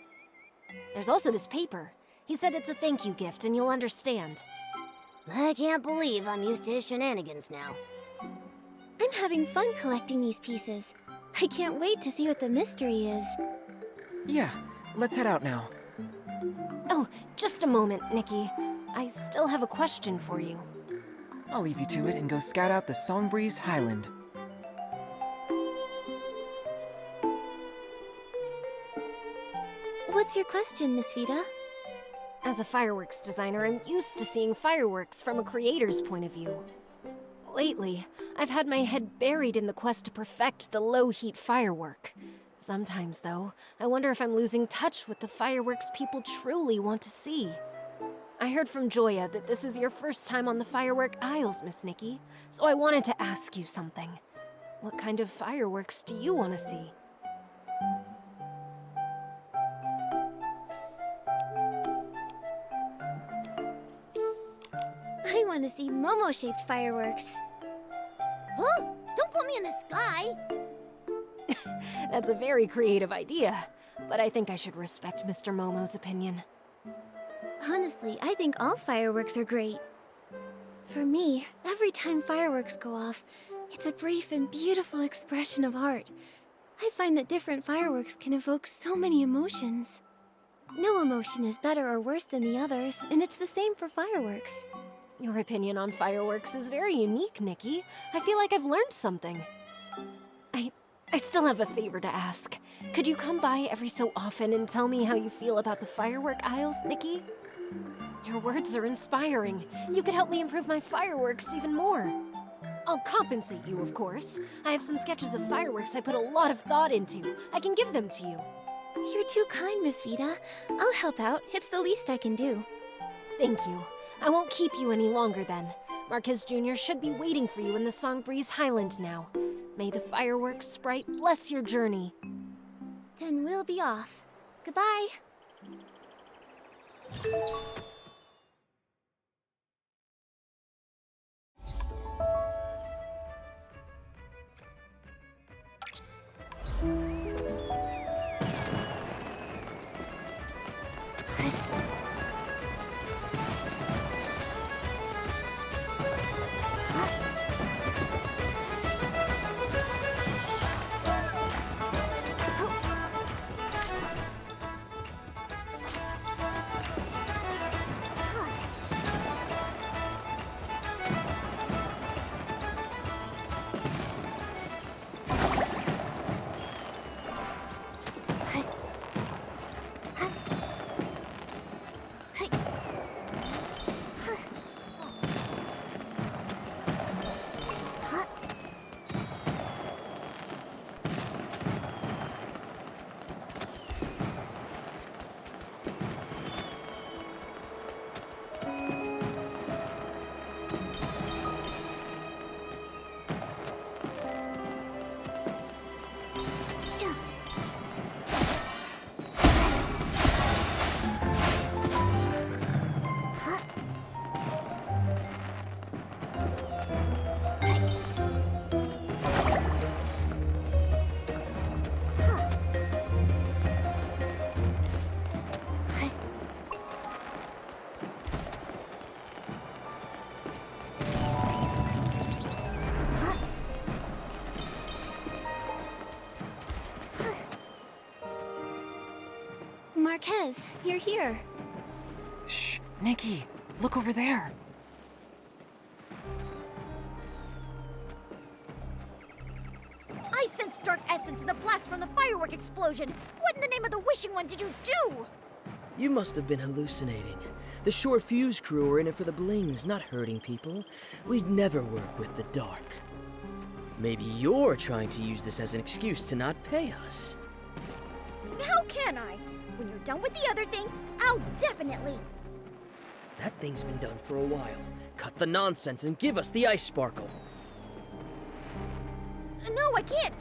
There's also this paper. He said it's a thank you gift and you'll understand. I can't believe I'm used to his shenanigans now. I'm having fun collecting these pieces. I can't wait to see what the mystery is. Yeah, let's head out now. Oh, just a moment, Nikki. I still have a question for you. I'll leave you to it and go scout out the Songbreeze Highland. What's your question, Miss Vita? As a fireworks designer, I'm used to seeing fireworks from a creator's point of view. Lately, I've had my head buried in the quest to perfect the low-heat firework. Sometimes, though, I wonder if I'm losing touch with the fireworks people truly want to see. I heard from Joya that this is your first time on the Firework Isles, Miss Nikki, so I wanted to ask you something. What kind of fireworks do you want to see? I want to see Momo-shaped fireworks. Huh? Don't put me in the sky! That's a very creative idea, but I think I should respect Mr. Momo's opinion. Honestly, I think all fireworks are great. For me, every time fireworks go off, it's a brief and beautiful expression of art. I find that different fireworks can evoke so many emotions. No emotion is better or worse than the others, and it's the same for fireworks. Your opinion on fireworks is very unique, Nikki. I feel like I've learned something. I still have a favor to ask. Could you come by every so often and tell me how you feel about the Firework Isles, Nikki? Your words are inspiring. You could help me improve my fireworks even more. I'll compensate you, of course. I have some sketches of fireworks I put a lot of thought into. I can give them to you. You're too kind, Miss Vita. I'll help out. It's the least I can do. Thank you. I won't keep you any longer then. Marquez Jr. should be waiting for you in the Songbreeze Highland now. May the fireworks sprite bless your journey. Then we'll be off. Goodbye. you're here. Shh, Nikki, look over there. I sensed dark essence in the blast from the firework explosion. What in the name of the Wishing One did you do? You must have been hallucinating. The short fuse crew are in it for the blings, not hurting people. We'd never work with the dark. Maybe you're trying to use this as an excuse to not pay us. How can I? When you're done with the other thing, I'll definitely... That thing's been done for a while. Cut the nonsense and give us the ice sparkle. No, I can't.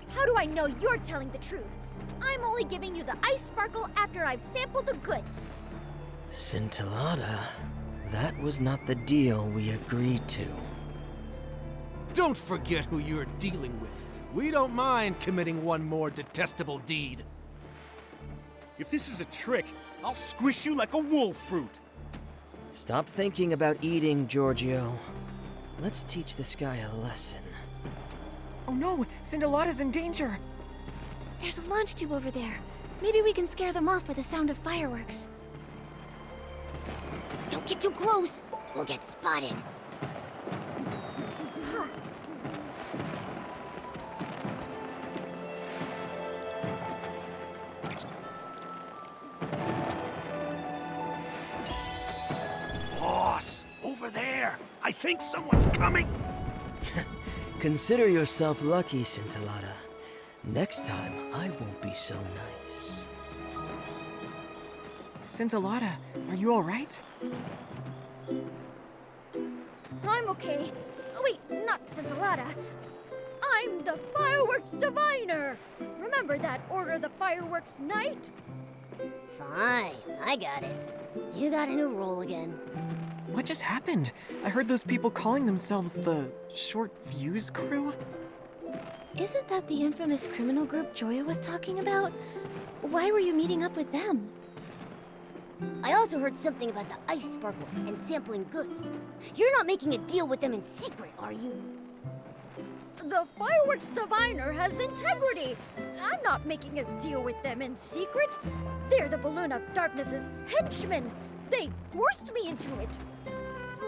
How do I know you're telling the truth? I'm only giving you the ice sparkle after I've sampled the goods. Scintillata, that was not the deal we agreed to. Don't forget who you're dealing with. We don't mind committing one more detestable deed. If this is a trick, I'll squish you like a wolf fruit. Stop thinking about eating, Giorgio. Let's teach this guy a lesson. Oh no, Scintillata's in danger. There's a launch tube over there. Maybe we can scare them off with the sound of fireworks. Don't get too close. We'll get spotted. Boss, over there. I think someone's coming. Consider yourself lucky, Scintillata. Next time, I won't be so nice. Scintillata, are you alright? I'm okay. Oh, wait, not Scintillata. I'm the Fireworks Diviner. Remember that Order of the Fireworks Night? Fine, I got it. You got a new role again. What just happened? I heard those people calling themselves the Short Fuse Crew. Isn't that the infamous criminal group Joya was talking about? Why were you meeting up with them? I also heard something about the ice sparkle and sampling goods. You're not making a deal with them in secret, are you? The Fireworks Diviner has integrity. I'm not making a deal with them in secret. They're the Balloon of Darkness's henchmen. They forced me into it.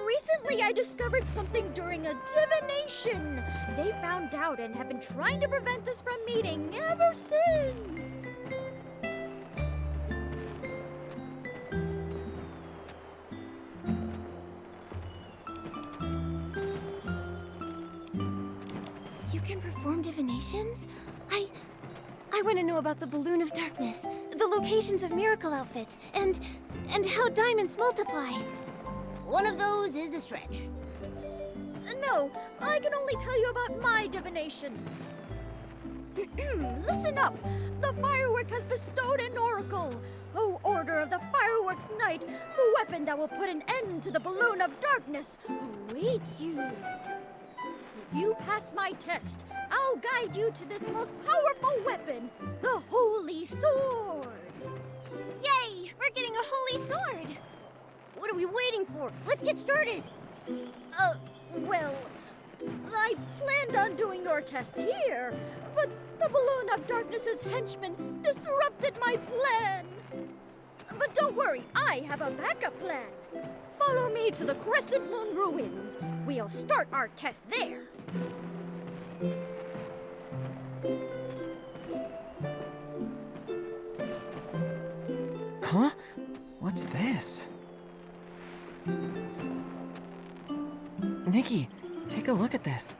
Recently, I discovered something during a divination. They found out and have been trying to prevent us from meeting ever since. You can perform divinations? I want to know about the Balloon of Darkness, the locations of miracle outfits, and how diamonds multiply. One of those is a stretch. No, I can only tell you about my divination. Listen up! The Firework has bestowed an oracle. O Order of the Fireworks Night, the weapon that will put an end to the Balloon of Darkness awaits you. If you pass my test, I'll guide you to this most powerful weapon, the Holy Sword. Yay! We're getting a holy sword! What are we waiting for? Let's get started. Well, I planned on doing your test here, but the Balloon of Darkness's henchmen disrupted my plan. But don't worry, I have a backup plan. Follow me to the Crescent Moon Ruins. We'll start our test there. Huh? What's this? Nikki, take a look at this.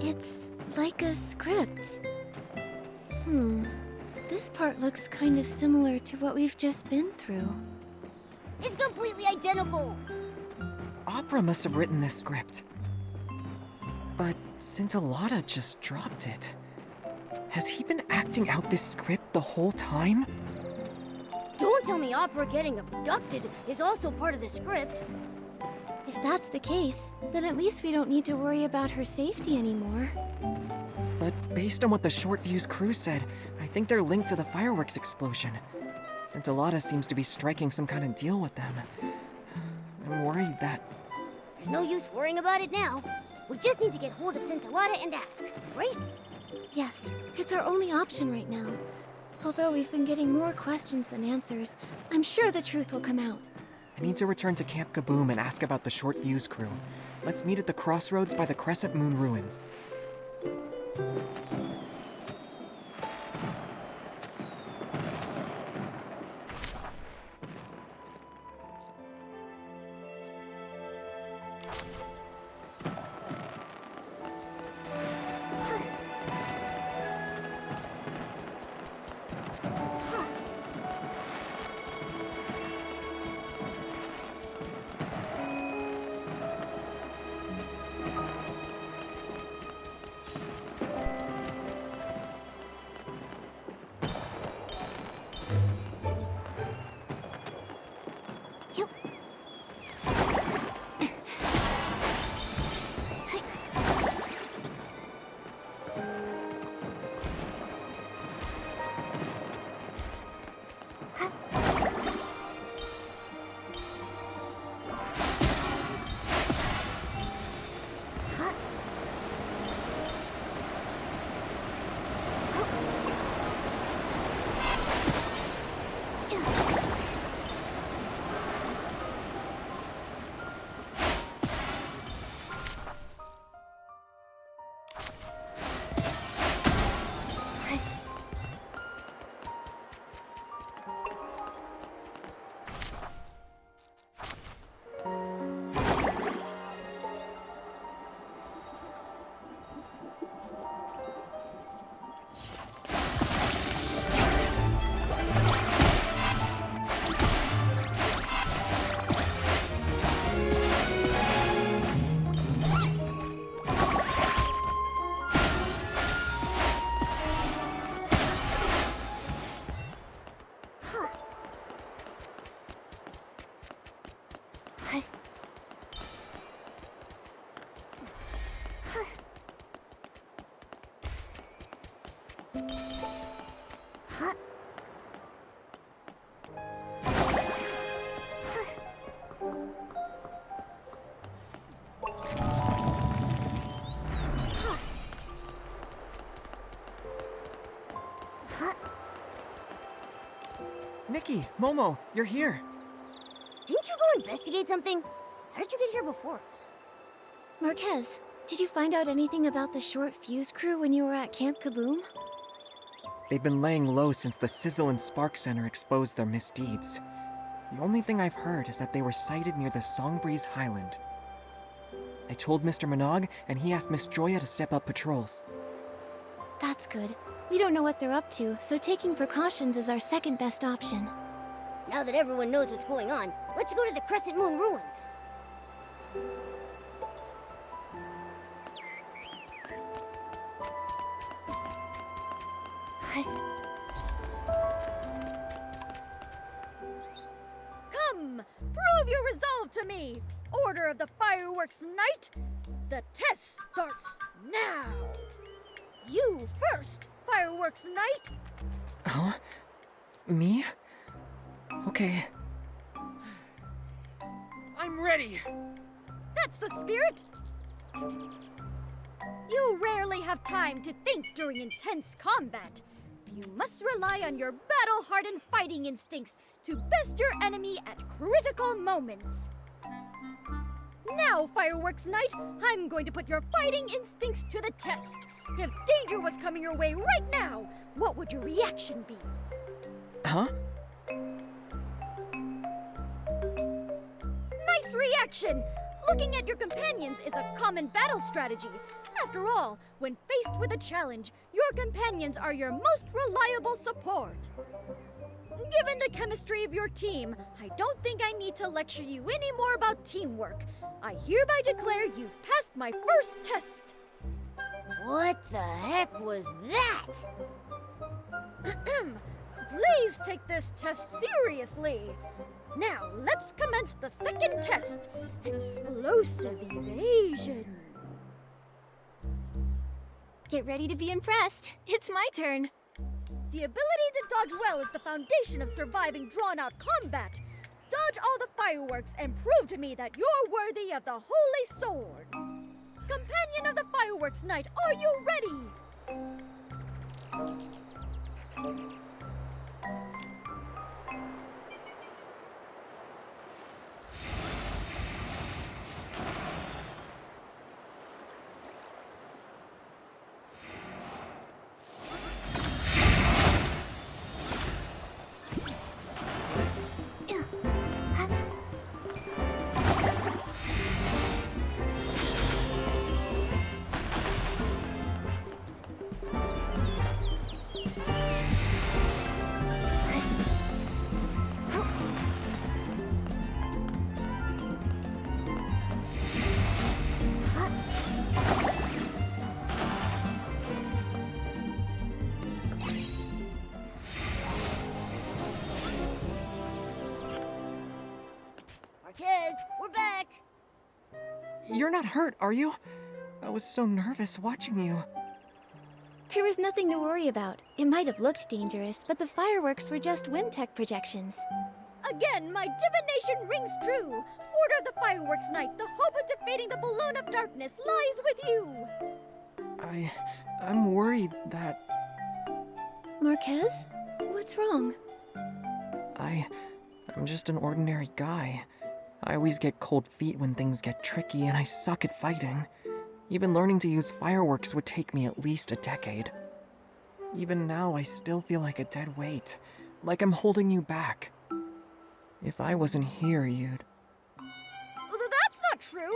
It's like a script. This part looks kind of similar to what we've just been through. It's completely identical. Opera must have written this script. But Scintillata just dropped it. Has he been acting out this script the whole time? Don't tell me Opera getting abducted is also part of the script. If that's the case, then at least we don't need to worry about her safety anymore. but based on what the Short Fuse crew said, I think they're linked to the fireworks explosion. Scintillata seems to be striking some kind of deal with them. I'm worried that... There's no use worrying about it now. We just need to get hold of Scintillata and ask, right? Yes, it's our only option right now. Although we've been getting more questions than answers, I'm sure the truth will come out. I need to return to Camp Kaboom and ask about the Short Fuse crew. Let's meet at the crossroads by the Crescent Moon ruins. Nikki, Momo, you're here. Didn't you go investigate something? How did you get here before us? Marquez, did you find out anything about the Short Fuse crew when you were at Camp Kaboom? They've been laying low since the Sizzle and Spark Center exposed their misdeeds. The only thing I've heard is that they were sighted near the Songbreeze Highland. I told Mr. Minogue, and he asked Miss Joya to step up patrols. That's good. We don't know what they're up to, so taking precautions is our second best option. Now that everyone knows what's going on, let's go to the Crescent Moon ruins. Come, prove your resolve to me! Order of the Fireworks Night! The test starts now! You first, Fireworks Night! Huh? Me? Okay. I'm ready! That's the spirit! You rarely have time to think during intense combat. You must rely on your battle-hardened fighting instincts to best your enemy at critical moments. Now, Fireworks Night, I'm going to put your fighting instincts to the test. If danger was coming your way right now, what would your reaction be? Huh? Nice reaction! Looking at your companions is a common battle strategy. After all, when faced with a challenge, your companions are your most reliable support. Given the chemistry of your team, I don't think I need to lecture you any more about teamwork. I hereby declare you've passed my first test. What the heck was that? Please take this test seriously. Now, let's commence the second test, Explosive Evasion. Get ready to be impressed. It's my turn. The ability to dodge well is the foundation of surviving drawn-out combat. Dodge all the fireworks and prove to me that you're worthy of the Holy Sword. Companion of the Fireworks Night, are you ready? Marquez, we're back! You're not hurt, are you? I was so nervous watching you. There was nothing to worry about. It might have looked dangerous, but the fireworks were just Wimtech projections. Again, my divination rings true. Order of the Fireworks Night, the hope of defeating the Balloon of Darkness lies with you. I'm worried that... Marquez? What's wrong? I'm just an ordinary guy. I always get cold feet when things get tricky, and I suck at fighting. Even learning to use fireworks would take me at least a decade. Even now, I still feel like a dead weight, like I'm holding you back. If I wasn't here, you'd... That's not true.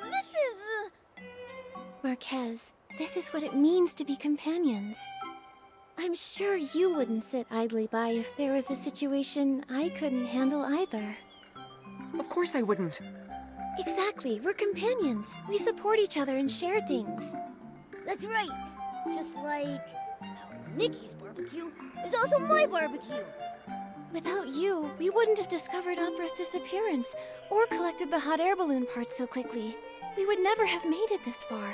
This is... Marquez, this is what it means to be companions. I'm sure you wouldn't sit idly by if there was a situation I couldn't handle either. Of course I wouldn't. Exactly, we're companions. We support each other and share things. That's right. Just like how Nikki's barbecue is also my barbecue. Without you, we wouldn't have discovered Opera's disappearance or collected the hot air balloon parts so quickly. We would never have made it this far.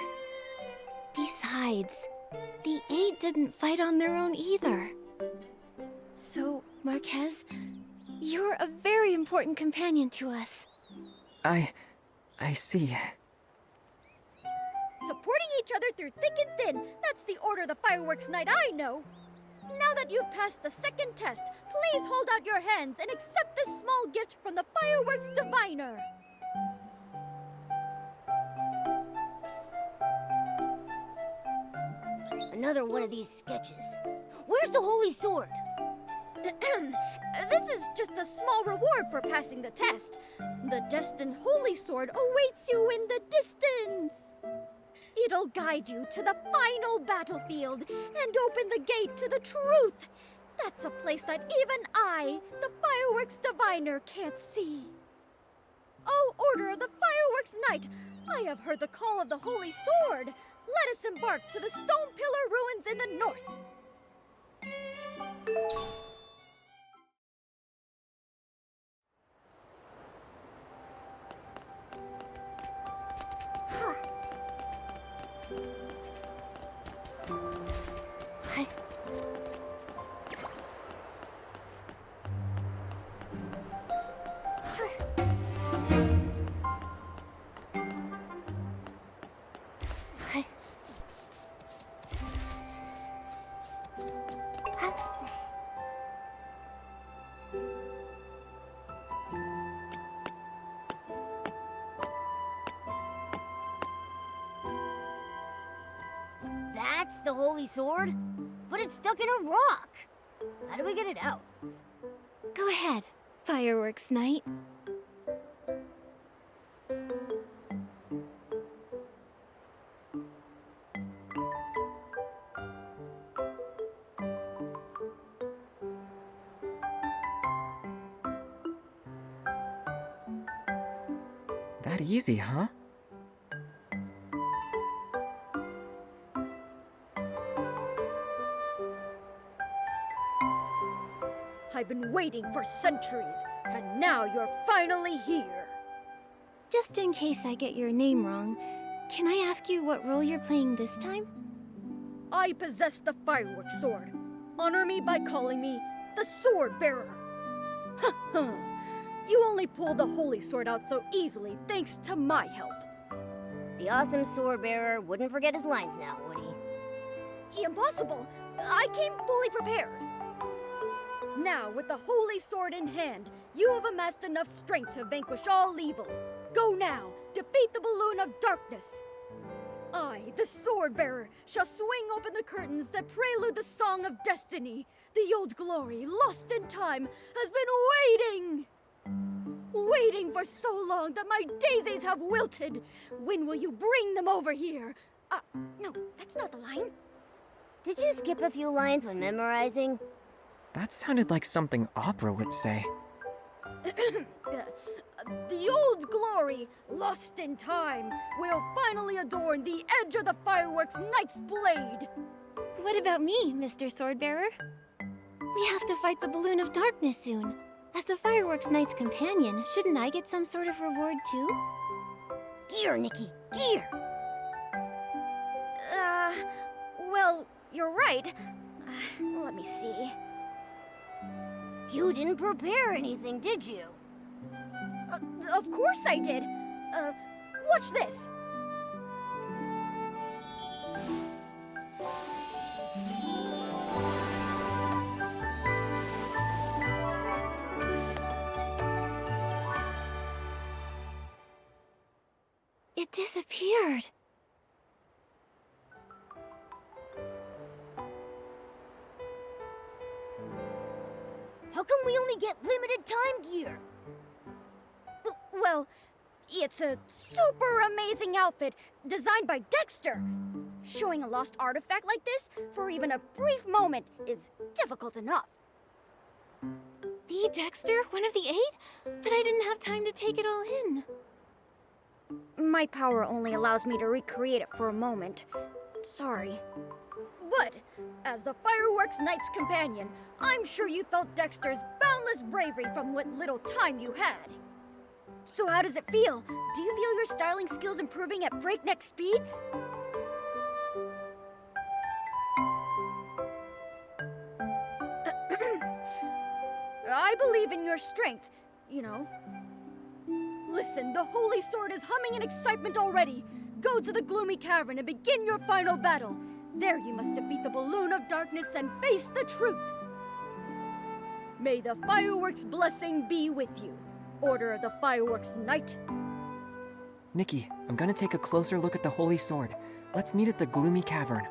Besides, the 8 didn't fight on their own either. So, Marquez, you're a very important companion to us. I see. Supporting each other through thick and thin, that's the order of the Fireworks Night I know. Now that you've passed the second test, please hold out your hands and accept this small gift from the Fireworks Diviner. Another one of these sketches. Where's the Holy Sword? This is just a small reward for passing the test. The destined Holy Sword awaits you in the distance. It'll guide you to the final battlefield and open the gate to the truth. That's a place that even I, the Fireworks Diviner, can't see. Oh, Order of the Fireworks Night, I have heard the call of the Holy Sword. Let us embark to the Stone Pillar Ruins in the north. That's the Holy Sword? But it's stuck in a rock. How do we get it out? Go ahead, Fireworks Night. That easy, huh? I've been waiting for centuries, and now you're finally here. Just in case I get your name wrong, can I ask you what role you're playing this time? I possess the fireworks sword. Honor me by calling me the Sword Bearer. You only pulled the holy sword out so easily thanks to my help. The awesome sword bearer wouldn't forget his lines now, would he? Impossible! I came fully prepared. Now, with the holy sword in hand, you have amassed enough strength to vanquish all evil. Go now, defeat the balloon of darkness. I, the sword bearer, shall swing open the curtains that prelude the song of destiny. The old glory, lost in time, has been waiting! Waiting for so long that my daisies have wilted. When will you bring them over here? No, that's not the line. Did you skip a few lines when memorizing? That sounded like something Opera would say. The old glory, lost in time, will finally adorn the edge of the fireworks knight's blade. What about me, Mr. Swordbearer? We have to fight the balloon of darkness soon. As the fireworks knight's companion, shouldn't I get some sort of reward too? Gear, Nikki, gear! Well, you're right. Let me see. You didn't prepare anything, did you? Of course I did. Watch this. It disappeared. How come we only get limited time gear? Well, it's a super amazing outfit designed by Dexter. Showing a lost artifact like this for even a brief moment is difficult enough. The Dexter? One of the 8? But I didn't have time to take it all in. My power only allows me to recreate it for a moment. Sorry. But, as the Fireworks Knight's companion, I'm sure you felt Dexter's boundless bravery from what little time you had. So how does it feel? Do you feel your styling skills improving at breakneck speeds? I believe in your strength, you know. Listen, the Holy Sword is humming in excitement already. Go to the gloomy cavern and begin your final battle. There you must defeat the balloon of darkness and face the truth. May the fireworks' blessing be with you. Order of the Fireworks Knight. Nikki, I'm gonna take a closer look at the Holy Sword. Let's meet at the gloomy cavern.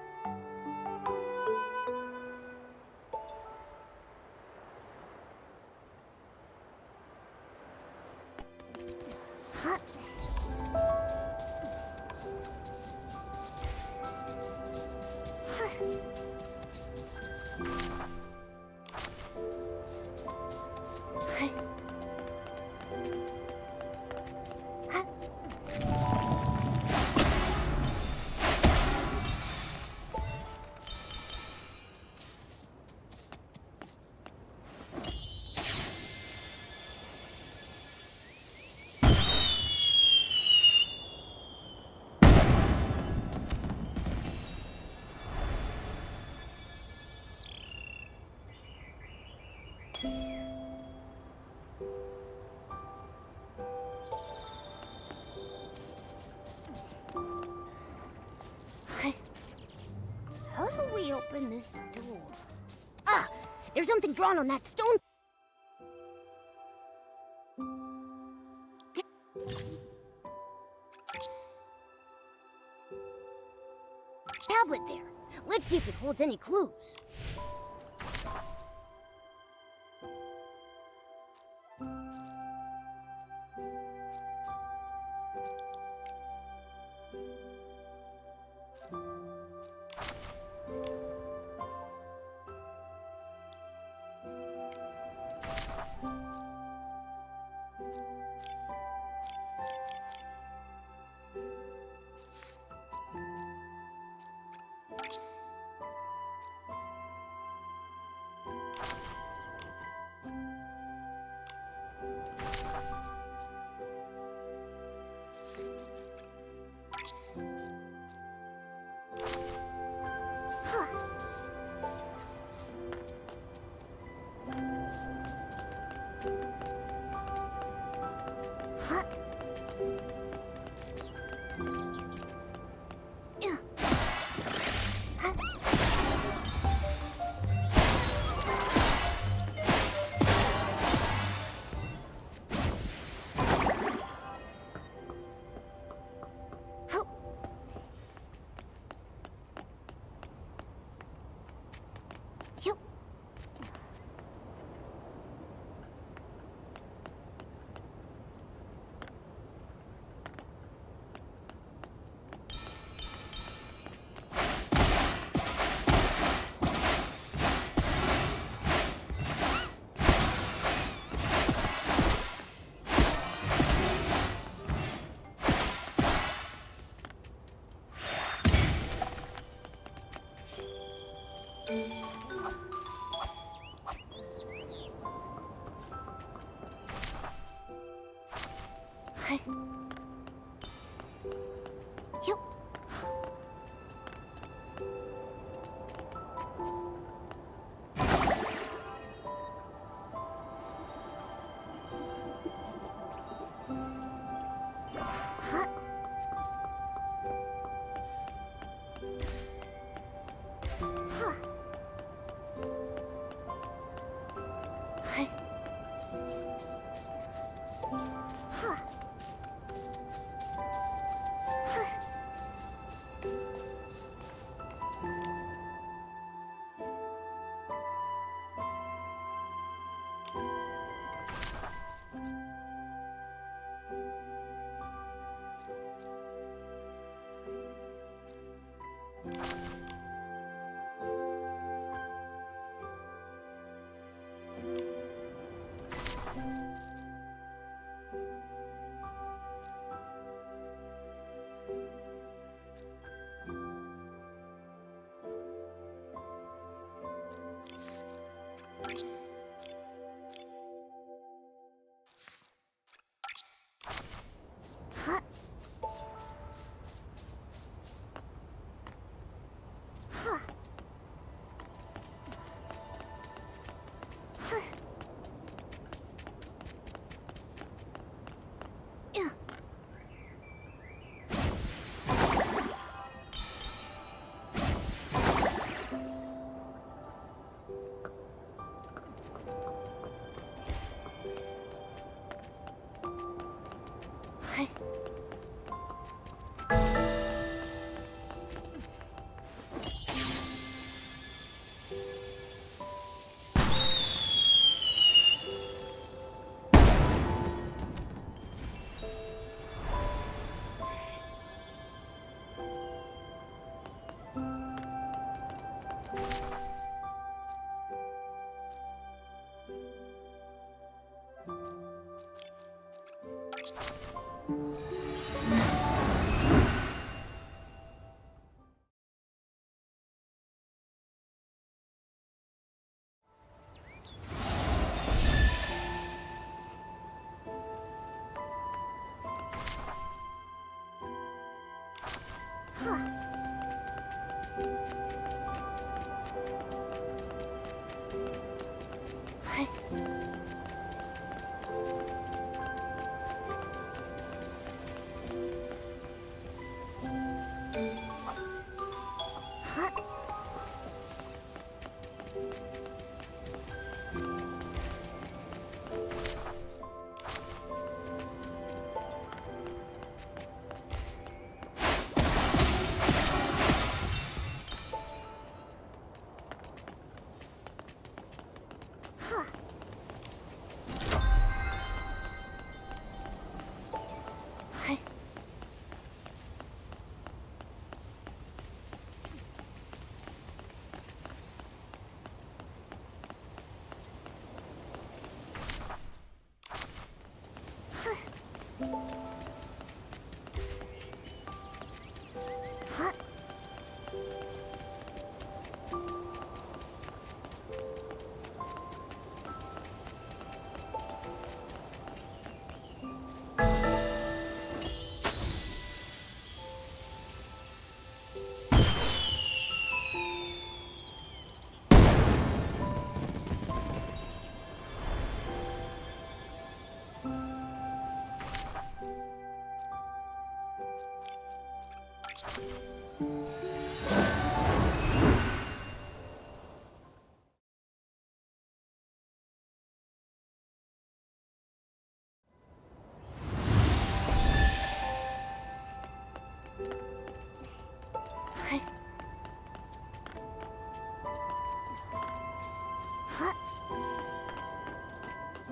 How do we open this door? Ah! There's something drawn on that stone. Tablet there. Let's see if it holds any clues. Yup.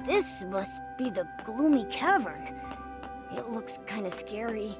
This must be the gloomy cavern. It looks kinda scary.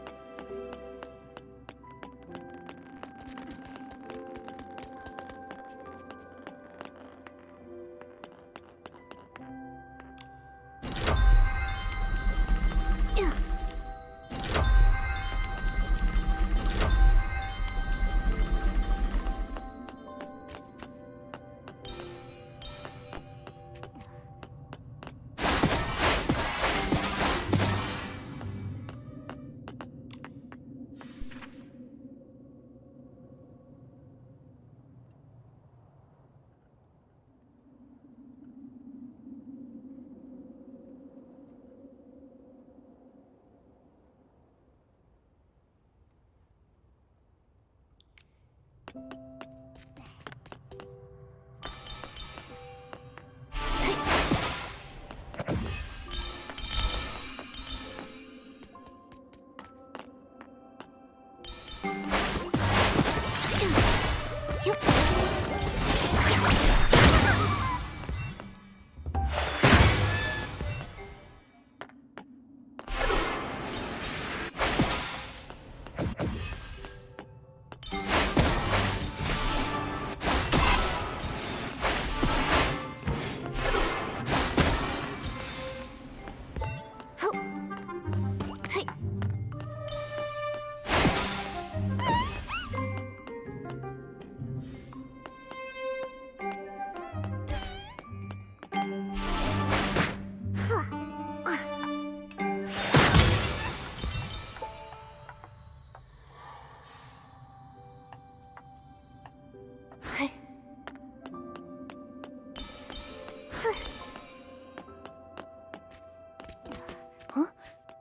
Huh?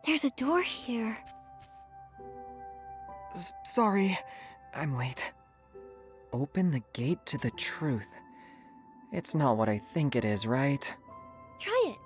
There's a door here. Sorry, I'm late. Open the gate to the truth. It's not what I think it is, right? Try it.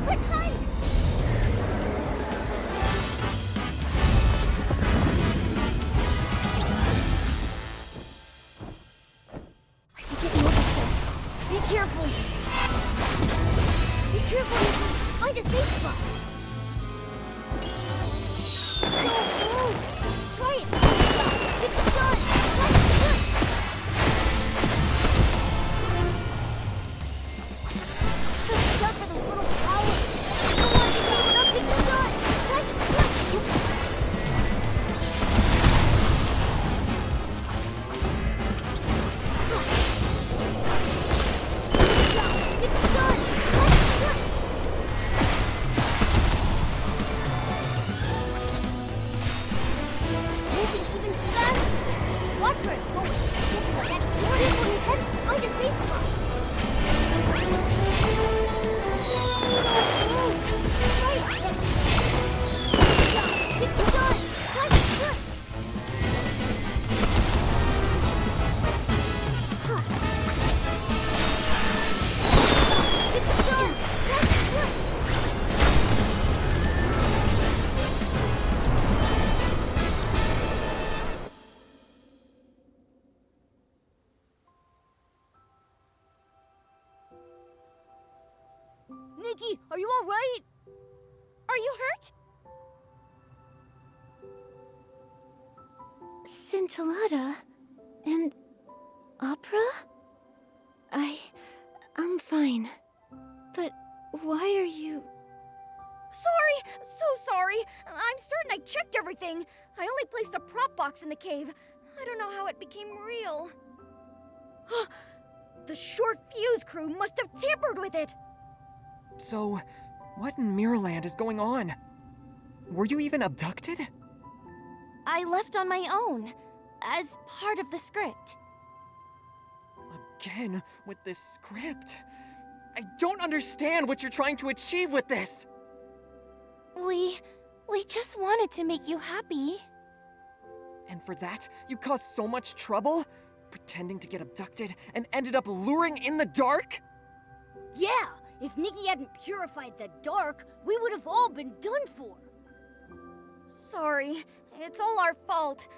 Quick, hide! I can get you over this. Be careful! Be careful, Nikki! Find a safe spot! Don't move! Try it! It's done! That's good! Just stuck for the little flower! Come on, nothing's done! That's good! It's done! That's good! Moving even faster! Watch where it's going! Get to the next door before you head find a safe spot! Try it! It's done! That's good! It's done! That's good! Nikki, are you all right? Are you hurt? Scintillata and opera? I'm fine. But why are you... Sorry! So sorry! I'm certain I checked everything. I only placed a prop box in the cave. I don't know how it became real. The short fuse crew must have tampered with it! So, what in Mirrorland is going on? Were you even abducted? I left on my own, as part of the script. Again, with this script. I don't understand what you're trying to achieve with this! We just wanted to make you happy. And for that, you caused so much trouble? Pretending to get abducted and ended up luring in the dark? Yeah, if Nikki hadn't purified the dark, we would have all been done for. Sorry, it's all our fault.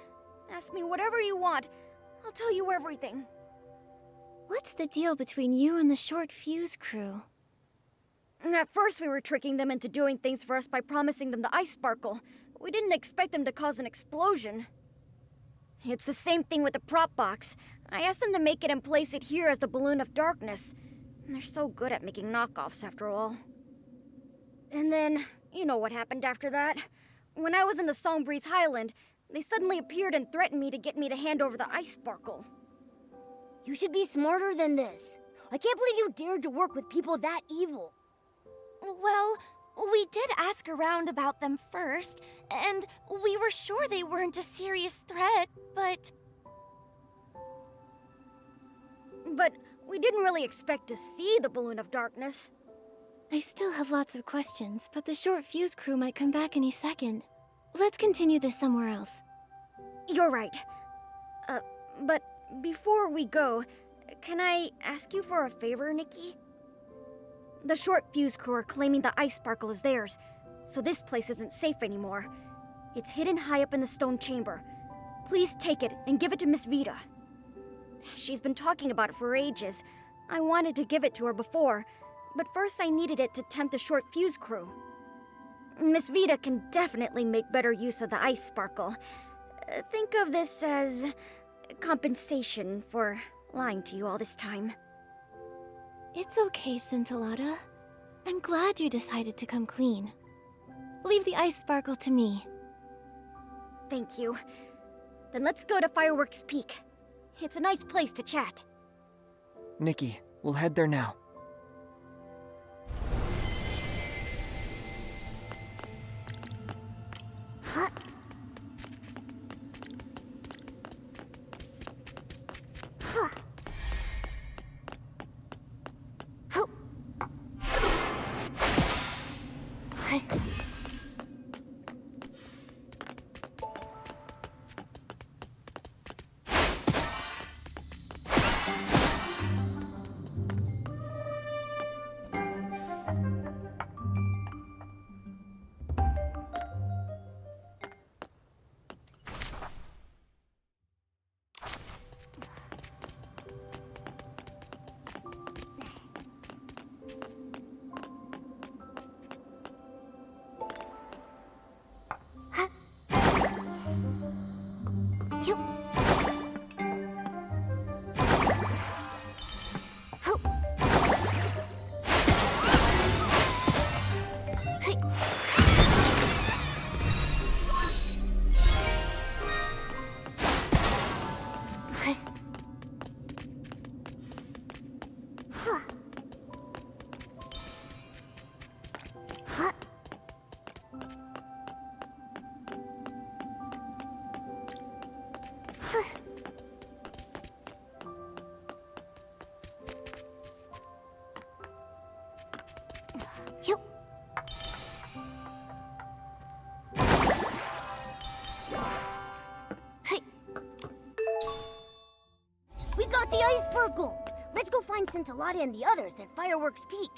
Ask me whatever you want. I'll tell you everything. What's the deal between you and the short fuse crew? At first, we were tricking them into doing things for us by promising them the ice sparkle. We didn't expect them to cause an explosion. It's the same thing with the prop box. I asked them to make it and place it here as the Balloon of Darkness. And they're so good at making knockoffs, after all. And then, you know what happened after that. When I was in the Songbreeze Highland, they suddenly appeared and threatened me to get me to hand over the ice sparkle. You should be smarter than this. I can't believe you dared to work with people that evil. Well, we did ask around about them first, and we were sure they weren't a serious threat, but... But we didn't really expect to see the Balloon of Darkness. I still have lots of questions, but the short fuse crew might come back any second. Let's continue this somewhere else. You're right. But before we go, can I ask you for a favor, Nikki? The short fuse crew are claiming the ice sparkle is theirs, so this place isn't safe anymore. It's hidden high up in the stone chamber. Please take it and give it to Miss Vita. She's been talking about it for ages. I wanted to give it to her before, but first I needed it to tempt the short fuse crew. Miss Vita can definitely make better use of the ice sparkle. Think of this as compensation for lying to you all this time. It's okay, Scintillata. I'm glad you decided to come clean. Leave the ice sparkle to me. Thank you. Then let's go to Fireworks Peak. It's a nice place to chat. Nikki, we'll head there now. We got the ice sparkle! Let's go find Scintillata and the others at Fireworks Peak.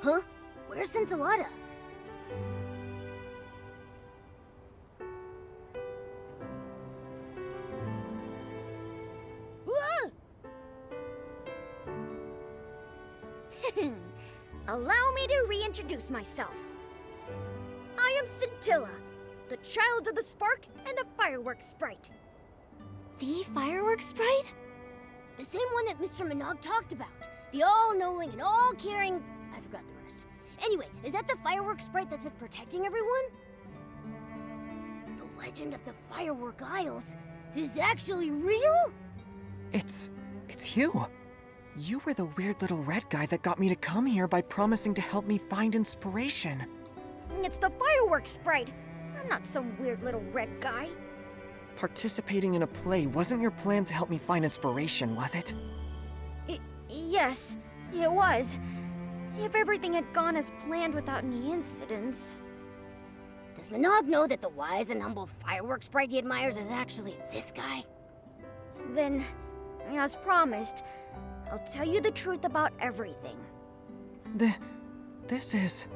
Huh? Where's Scintillata? Whoa! Allow me to reintroduce myself. I am Scintilla, the child of the spark and the fireworks sprite. The fireworks sprite? The same one that Mr. Minogue talked about. The all-knowing and all-caring... I forgot the rest. Anyway, is that the fireworks sprite that's been protecting everyone? The legend of the Firework Isles is actually real? It's you. You were the weird little red guy that got me to come here by promising to help me find inspiration. It's the fireworks sprite. I'm not some weird little red guy. Participating in a play wasn't your plan to help me find inspiration, was it? Yes, it was. If everything had gone as planned without any incidents. Does Minogue know that the wise and humble fireworks sprite he admires is actually this guy? Then, as promised, I'll tell you the truth about everything. This is...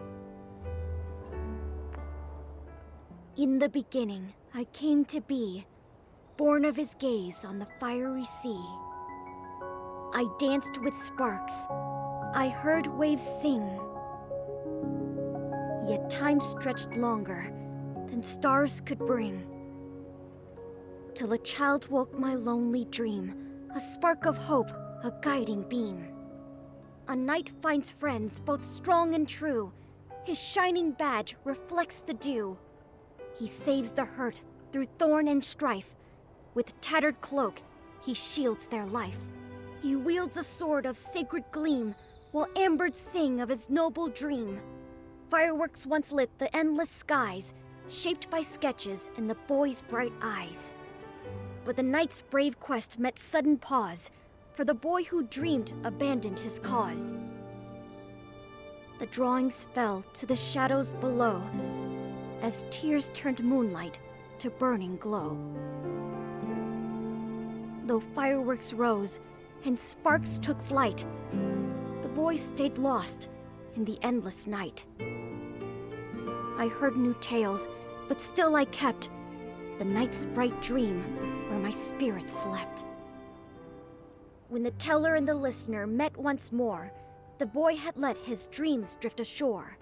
In the beginning, I came to be, born of his gaze on the fiery sea. I danced with sparks. I heard waves sing. Yet time stretched longer than stars could bring. Till a child woke my lonely dream, a spark of hope, a guiding beam. A knight finds friends both strong and true. His shining badge reflects the dew. He saves the hurt through thorn and strife. With tattered cloak, he shields their life. He wields a sword of sacred gleam, while ambirds sing of his noble dream. Fireworks once lit the endless skies, shaped by sketches in the boy's bright eyes. But the knight's brave quest met sudden pause, for the boy who dreamed abandoned his cause. The drawings fell to the shadows below, as tears turned moonlight to burning glow. Though fireworks rose and sparks took flight, the boy stayed lost in the endless night. I heard new tales, but still I kept the night's bright dream where my spirit slept. When the teller and the listener met once more, the boy had let his dreams drift ashore.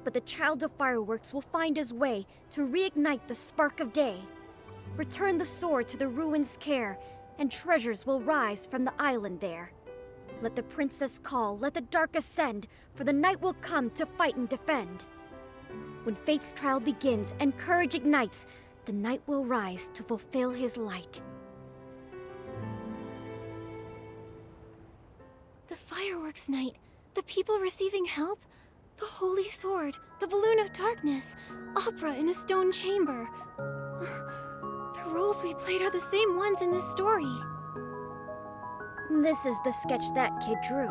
But the child of fireworks will find his way to reignite the spark of day. Return the sword to the ruins' care, and treasures will rise from the island there. Let the princess call, let the dark ascend, for the night will come to fight and defend. When fate's trial begins and courage ignites, the night will rise to fulfill his light. The fireworks night, the people receiving help, the holy sword, the balloon of darkness, opera in a stone chamber. The roles we played are the same ones in this story. This is the sketch that kid drew.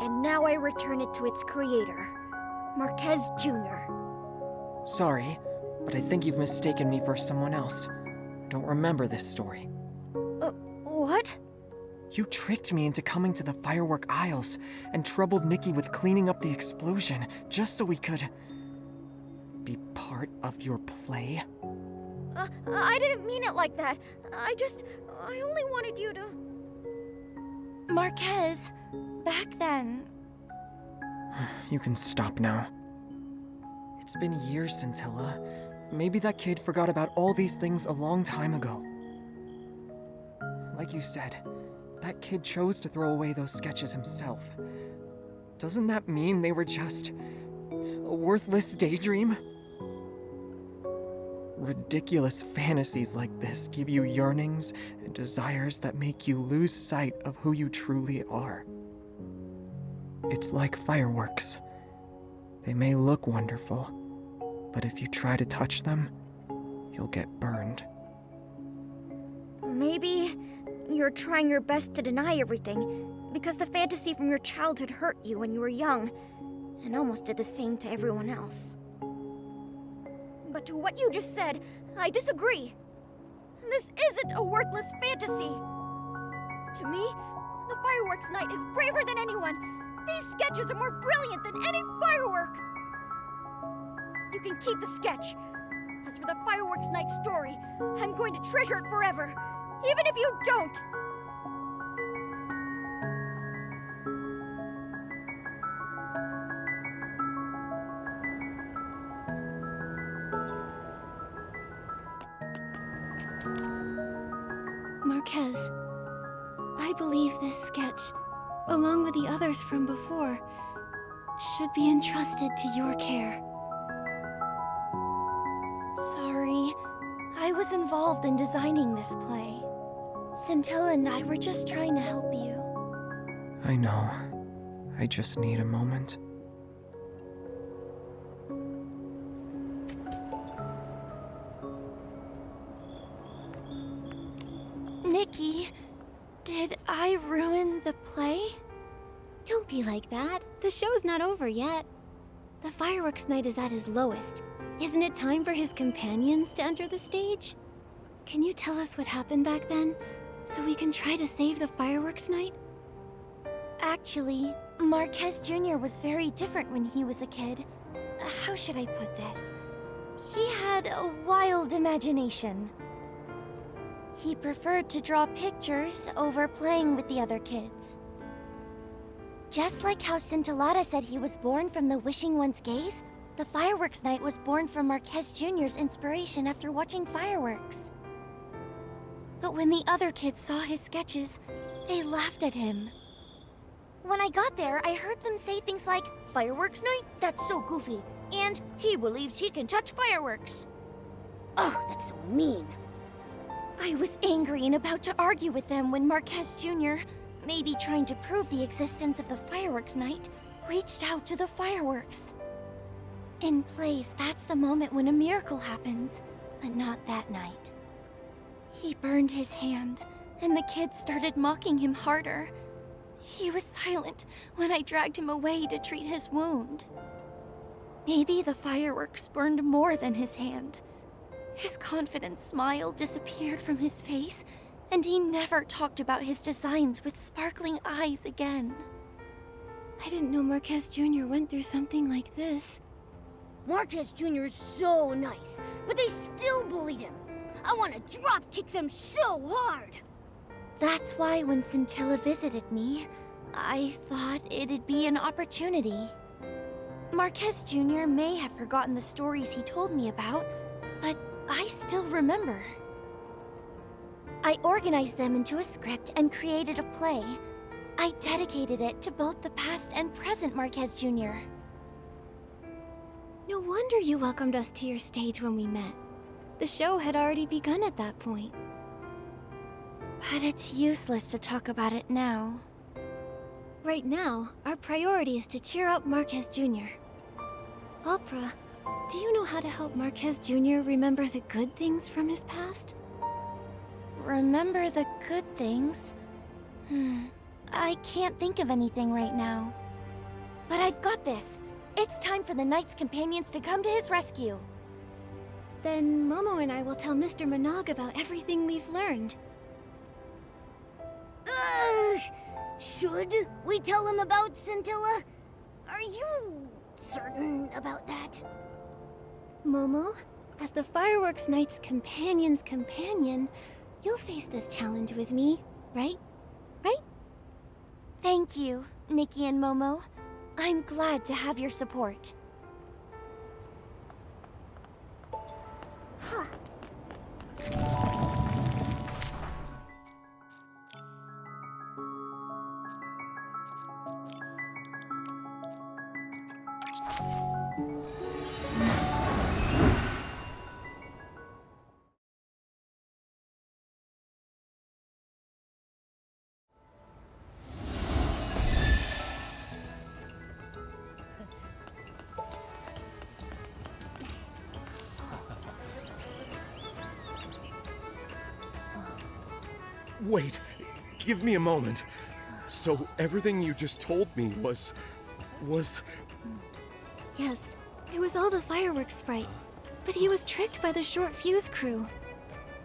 And now I return it to its creator, Marquez Jr. Sorry, but I think you've mistaken me for someone else. I don't remember this story. What? You tricked me into coming to the Firework Isles and troubled Nikki with cleaning up the explosion just so we could... be part of your play? I didn't mean it like that. I only wanted you to... Marquez, back then... You can stop now. It's been years, Scintilla. Maybe that kid forgot about all these things a long time ago. Like you said, that kid chose to throw away those sketches himself. Doesn't that mean they were just a worthless daydream? Ridiculous fantasies like this give you yearnings and desires that make you lose sight of who you truly are. It's like fireworks. They may look wonderful, but if you try to touch them, you'll get burned. Maybe you're trying your best to deny everything because the fantasy from your childhood hurt you when you were young and almost did the same to everyone else. But to what you just said, I disagree. This isn't a worthless fantasy. To me, the fireworks night is braver than anyone, These sketches are more brilliant than any firework! You can keep the sketch. As for the fireworks night story, I'm going to treasure it forever, even if you don't! Marquez, I believe this sketch, along with the others from before, should be entrusted to your care. Sorry, I was involved in designing this play. Scintilla and I were just trying to help you. I know. I just need a moment. Nikki, did I ruin the play? Don't be like that. The show's not over yet. The fireworks night is at his lowest. Isn't it time for his companions to enter the stage? Can you tell us what happened back then, so we can try to save the fireworks night? Actually, Marquez Jr. was very different when he was a kid. How should I put this? He had a wild imagination. He preferred to draw pictures over playing with the other kids. Just like how Scintillata said he was born from the Wishing One's gaze, the fireworks night was born from Marquez Jr.'s inspiration after watching fireworks. But when the other kids saw his sketches, they laughed at him. When I got there, I heard them say things like, "Fireworks night? That's so goofy," and "He believes he can touch fireworks." Ugh, that's so mean. I was angry and about to argue with them when Marquez Jr., maybe trying to prove the existence of the fireworks night, reached out to the fireworks. In plays, that's the moment when a miracle happens, but not that night. He burned his hand, and the kids started mocking him harder. He was silent when I dragged him away to treat his wound. Maybe the fireworks burned more than his hand. His confident smile disappeared from his face, and he never talked about his designs with sparkling eyes again. I didn't know Marquez Jr. went through something like this. Marquez Jr. is so nice, but they still bullied him. I want to drop kick them so hard. That's why when Scintilla visited me, I thought it'd be an opportunity. Marquez Jr. may have forgotten the stories he told me about, but I still remember. I organized them into a script and created a play. I dedicated it to both the past and present Marquez Jr. No wonder you welcomed us to your stage when we met. The show had already begun at that point. But it's useless to talk about it now. Right now, our priority is to cheer up Marquez Jr. Opera, do you know how to help Marquez Jr. remember the good things from his past? Remember the good things? I can't think of anything right now. But I've got this. It's time for the Knight's companions to come to his rescue. Then Momo and I will tell Mr. Manaug about everything we've learned. Should we tell him about Scintilla? Are you certain about that? Momo, as the Fireworks Night's companion's companion, you'll face this challenge with me, right? Right? Thank you, Nikki and Momo. I'm glad to have your support. Wait, give me a moment. So everything you just told me was... Yes, it was all the fireworks sprite. But he was tricked by the short fuse crew.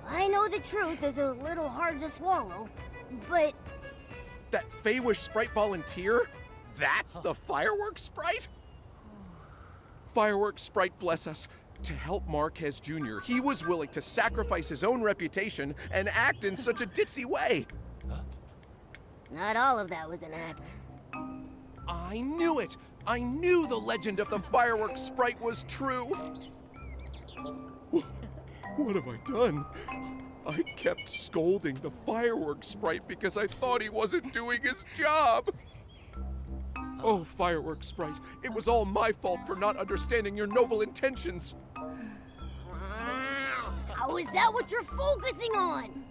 I know the truth is a little hard to swallow, but... That Feywish sprite volunteer? That's the fireworks sprite? Fireworks sprite, bless us. To help Marquez Jr., he was willing to sacrifice his own reputation and act in such a ditzy way. Not all of that was an act. I knew it! I knew the legend of the fireworks sprite was true! What have I done? I kept scolding the fireworks sprite because I thought he wasn't doing his job! Oh, fireworks sprite, it was all my fault for not understanding your noble intentions! How is that what you're focusing on?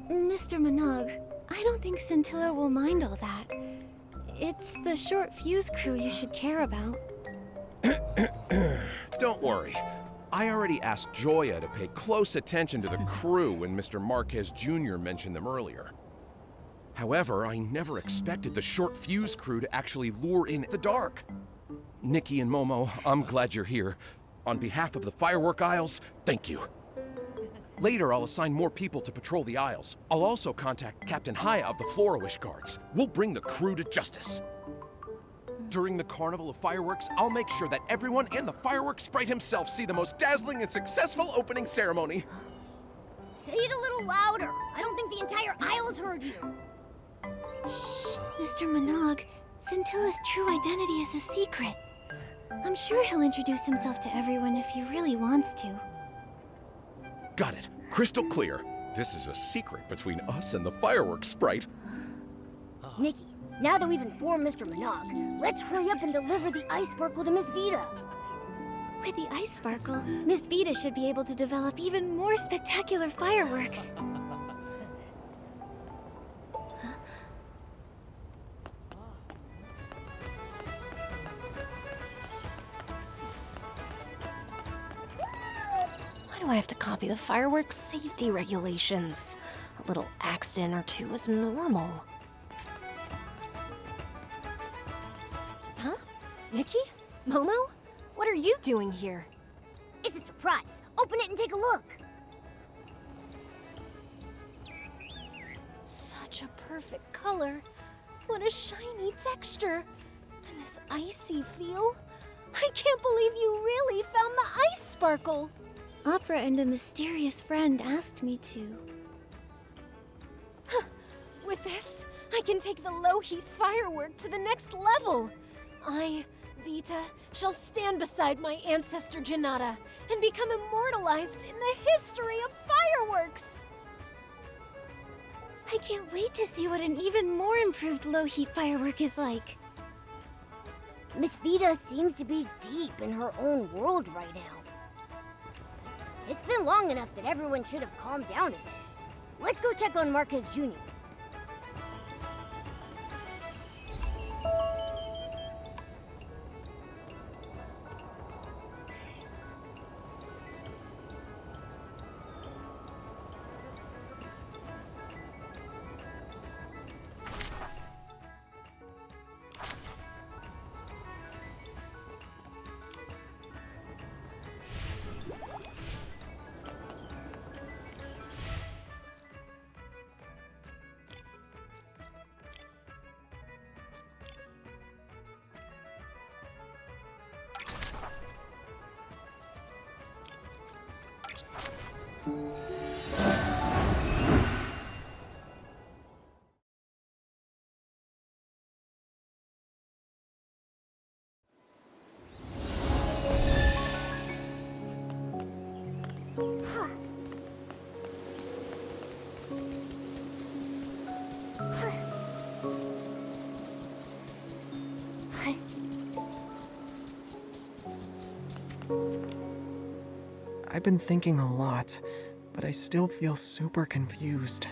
Mr. Minogue, I don't think Scintilla will mind all that. It's the short fuse crew you should care about. Don't worry. I already asked Joya to pay close attention to the crew when Mr. Marquez Jr. mentioned them earlier. However, I never expected the short fuse crew to actually lure in the dark. Nikki and Momo, I'm glad you're here. On behalf of the Firework Isles, thank you. Later, I'll assign more people to patrol the Isles. I'll also contact Captain Haya of the Flora-Wish Guards. We'll bring the crew to justice. During the Carnival of Fireworks, I'll make sure that everyone and the fireworks sprite himself see the most dazzling and successful opening ceremony. Say it a little louder. I don't think the entire Isles heard you. Shh, Mr. Minogue. Scintilla's true identity is a secret. I'm sure he'll introduce himself to everyone if he really wants to. Got it. Crystal clear. This is a secret between us and the fireworks sprite. Nikki, now that we've informed Mr. Minogue, let's hurry up and deliver the ice sparkle to Miss Vita. With the ice sparkle, Miss Vita should be able to develop even more spectacular fireworks. Why do I have to copy the fireworks safety regulations? A little accident or two is normal. Huh? Nikki? Momo? What are you doing here? It's a surprise. Open it and take a look. Such a perfect color. What a shiny texture. And this icy feel. I can't believe you really found the ice sparkle. Opera and a mysterious friend asked me to. With this, I can take the low-heat firework to the next level. I, Vita, shall stand beside my ancestor Janata and become immortalized in the history of fireworks. I can't wait to see what an even more improved low-heat firework is like. Miss Vita seems to be deep in her own world right now. It's been long enough that everyone should have calmed down a bit. Let's go check on Marquez Jr. I've been thinking a lot, but I still feel super confused.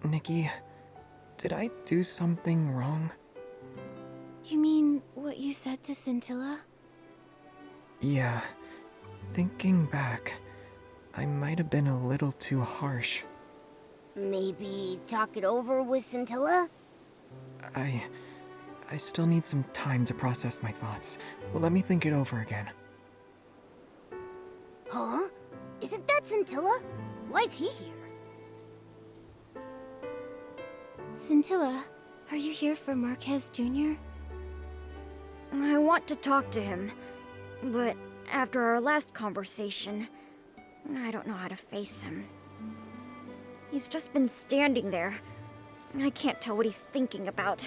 Nikki, did I do something wrong? You mean what you said to Scintilla? Yeah. Thinking back, I might have been a little too harsh. Maybe talk it over with Scintilla? I still need some time to process my thoughts. Well, let me think it over again. Huh? Isn't that Scintilla? Why's he here? Scintilla, Are you here for Marquez Jr.? I want to talk to him, but after our last conversation, I don't know how to face him. He's just been standing there. I can't tell what he's thinking about,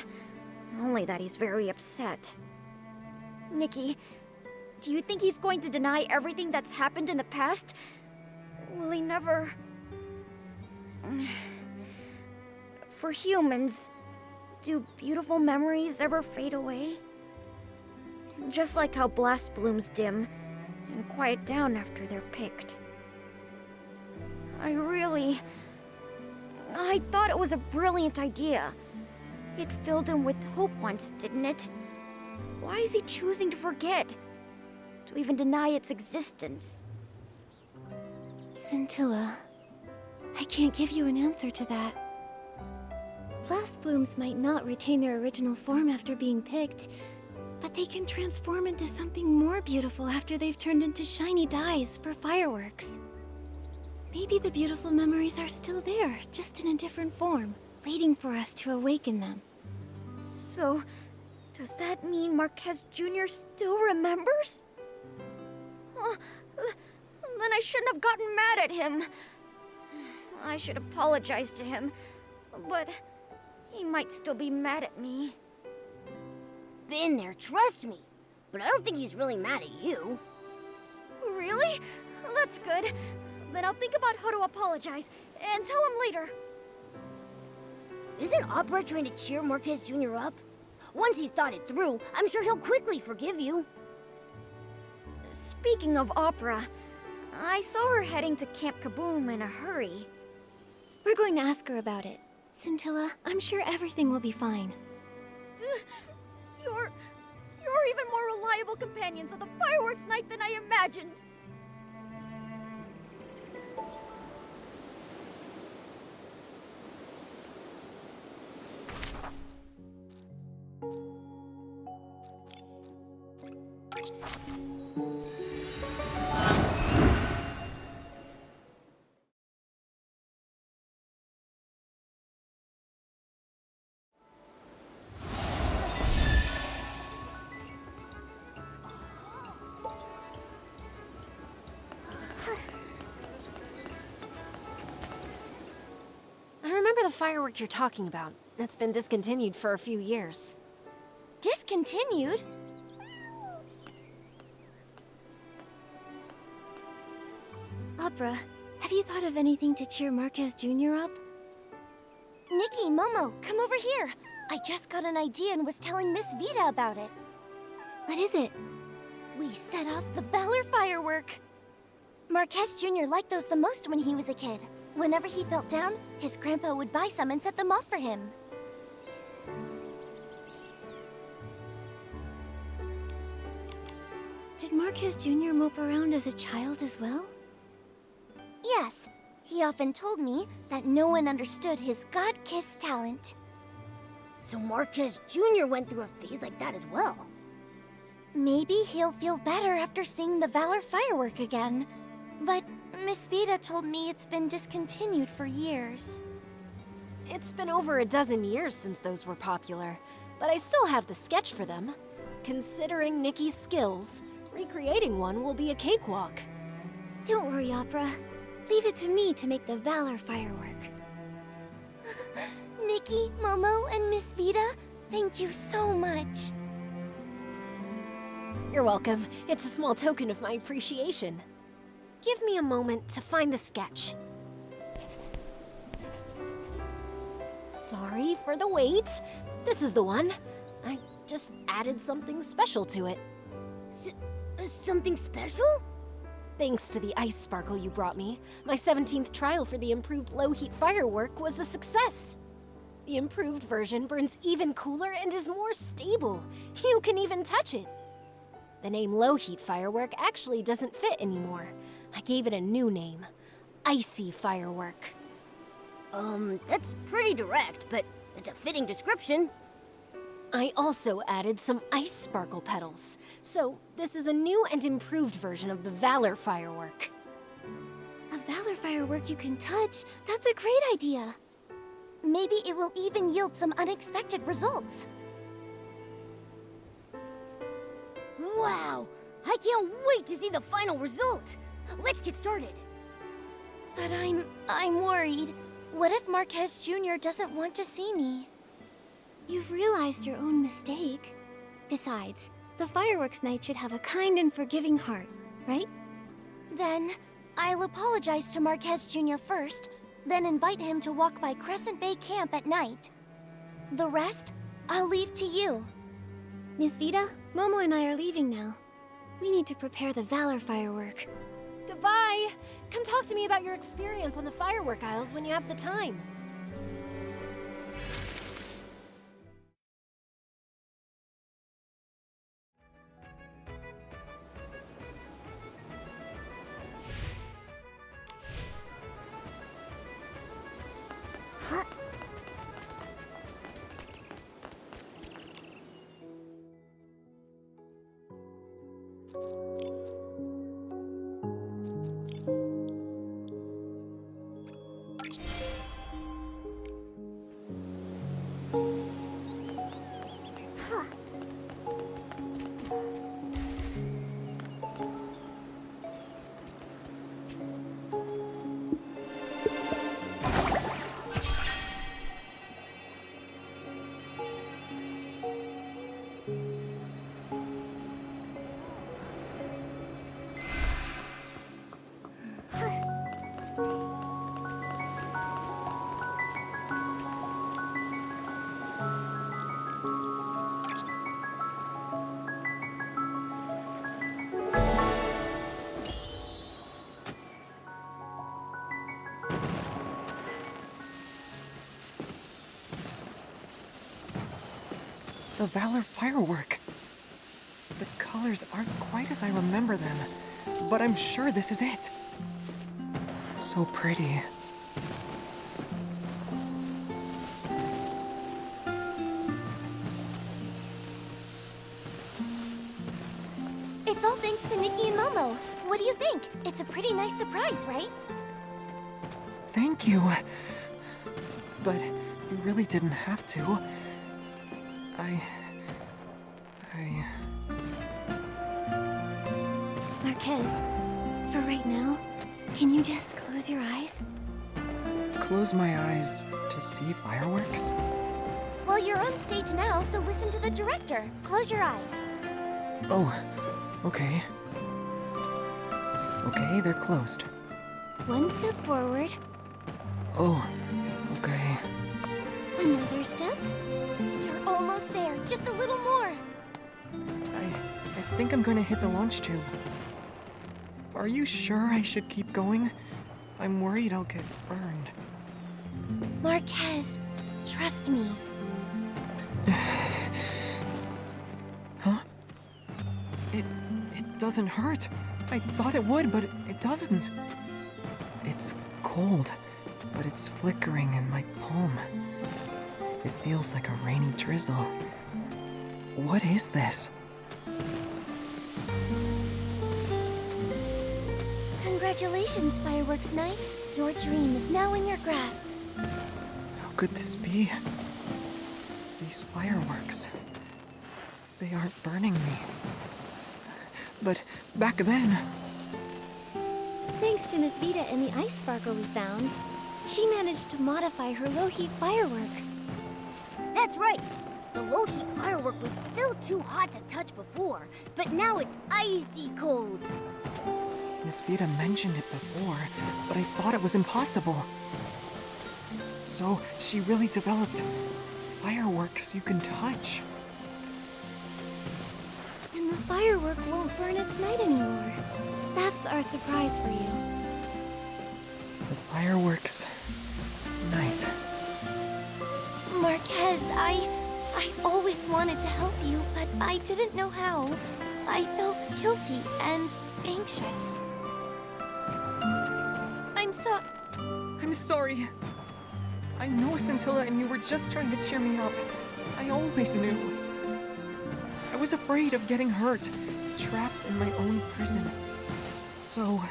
only that he's very upset. Nikki, do you think he's going to deny everything that's happened in the past? Will he never... For humans, do beautiful memories ever fade away? Just like how blast blooms dim and quiet down after they're picked. I thought it was a brilliant idea. It filled him with hope once, didn't it? Why is he choosing to forget? To even deny its existence? Scintilla, I can't give you an answer to that. Blast blooms might not retain their original form after being picked, but they can transform into something more beautiful after they've turned into shiny dyes for fireworks. Maybe the beautiful memories are still there, just in a different form, waiting for us to awaken them. So, does that mean Marquez Jr. still remembers? Then I shouldn't have gotten mad at him. I should apologize to him, but he might still be mad at me. Been there, trust me. But I don't think he's really mad at you. Really? That's good. Then I'll think about how to apologize and tell him later. Isn't Opera trying to cheer Marquez Jr. up? Once he's thought it through, I'm sure he'll quickly forgive you. Speaking of Opera, I saw her heading to Camp Kaboom in a hurry. We're going to ask her about it. Scintilla, I'm sure everything will be fine. You're even more reliable companions of the fireworks night than I imagined. I remember the firework you're talking about. It's been discontinued for a few years. Discontinued? Opera, have you thought of anything to cheer Marquez Jr. up? Nikki, Momo, come over here. I just got an idea and was telling Miss Vita about it. What is it? We set off the Valor firework. Marquez Jr. liked those the most when he was a kid. Whenever he felt down, his grandpa would buy some and set them off for him. Did Marquez Jr. mope around as a child as well? Yes, he often told me that no one understood his God-kissed talent. So Marquez Jr. went through a phase like that as well. Maybe he'll feel better after seeing the Valor firework again. But Miss Vita told me it's been discontinued for years. It's been over a dozen years since those were popular, but I still have the sketch for them. Considering Nikki's skills, recreating one will be a cakewalk. Don't worry, Opera. Leave it to me to make the Valor firework. Nikki, Momo, and Miss Vita, thank you so much. You're welcome. It's a small token of my appreciation. Give me a moment to find the sketch. Sorry for the wait. This is the one. I just added something special to it. Something special? Thanks to the ice sparkle you brought me, my 17th trial for the improved low-heat firework was a success. The improved version burns even cooler and is more stable. You can even touch it. The name low-heat firework actually doesn't fit anymore. I gave it a new name, Icy Firework. That's pretty direct, but it's a fitting description. I also added some ice sparkle petals, so this is a new and improved version of the Valor firework. A Valor firework you can touch? That's a great idea. maybe it will even yield some unexpected results. Wow! I can't wait to see the final result! Let's get started! But I'm worried. What if Marquez Jr. doesn't want to see me? You've realized your own mistake. Besides, the fireworks night should have a kind and forgiving heart, right? Then, I'll apologize to Marquez Jr. first, then invite him to walk by Crescent Bay Camp at night. The rest, I'll leave to you. Miss Vita, Momo and I are leaving now. We need to prepare the Valor firework. Goodbye! Come talk to me about your experience on the Firework Isles when you have the time. The Valor firework. The colors aren't quite as I remember them, but I'm sure this is it. So pretty. It's all thanks to Nikki and Momo. What do you think? It's a pretty nice surprise, right? Thank you. But you really didn't have to. Marquez, for right now, can you just close your eyes? Close my eyes to see fireworks? Well, you're on stage now, so listen to the director. Close your eyes. Oh, okay. Okay, they're closed. One step forward, Oh, okay. another step. You're almost there. Just a little more. I think I'm gonna hit the launch tube. Are you sure I should keep going? I'm worried I'll get burned. Marquez, trust me. Huh? It doesn't hurt. I thought it would, but it doesn't. It's cold, but it's flickering in my palm. It feels like a rainy drizzle. What is this? Congratulations, Fireworks Night. Your dream is now in your grasp. How could this be? These fireworks. They aren't burning me. But back then... Thanks to Miss Vita and the ice sparkle we found, she managed to modify her low-heat firework. That's right! The low-heat firework was still too hot to touch before, but now it's icy cold! Miss Vita mentioned it before, but I thought it was impossible. So, she really developed fireworks you can touch. And the firework won't burn its night anymore. That's our surprise for you. The fireworks night. Marquez, I always wanted to help you, but I didn't know how. I felt guilty and anxious. I'm sorry. I know Scintilla and you were just trying to cheer me up. I always knew. I was afraid of getting hurt, trapped in my own prison. So,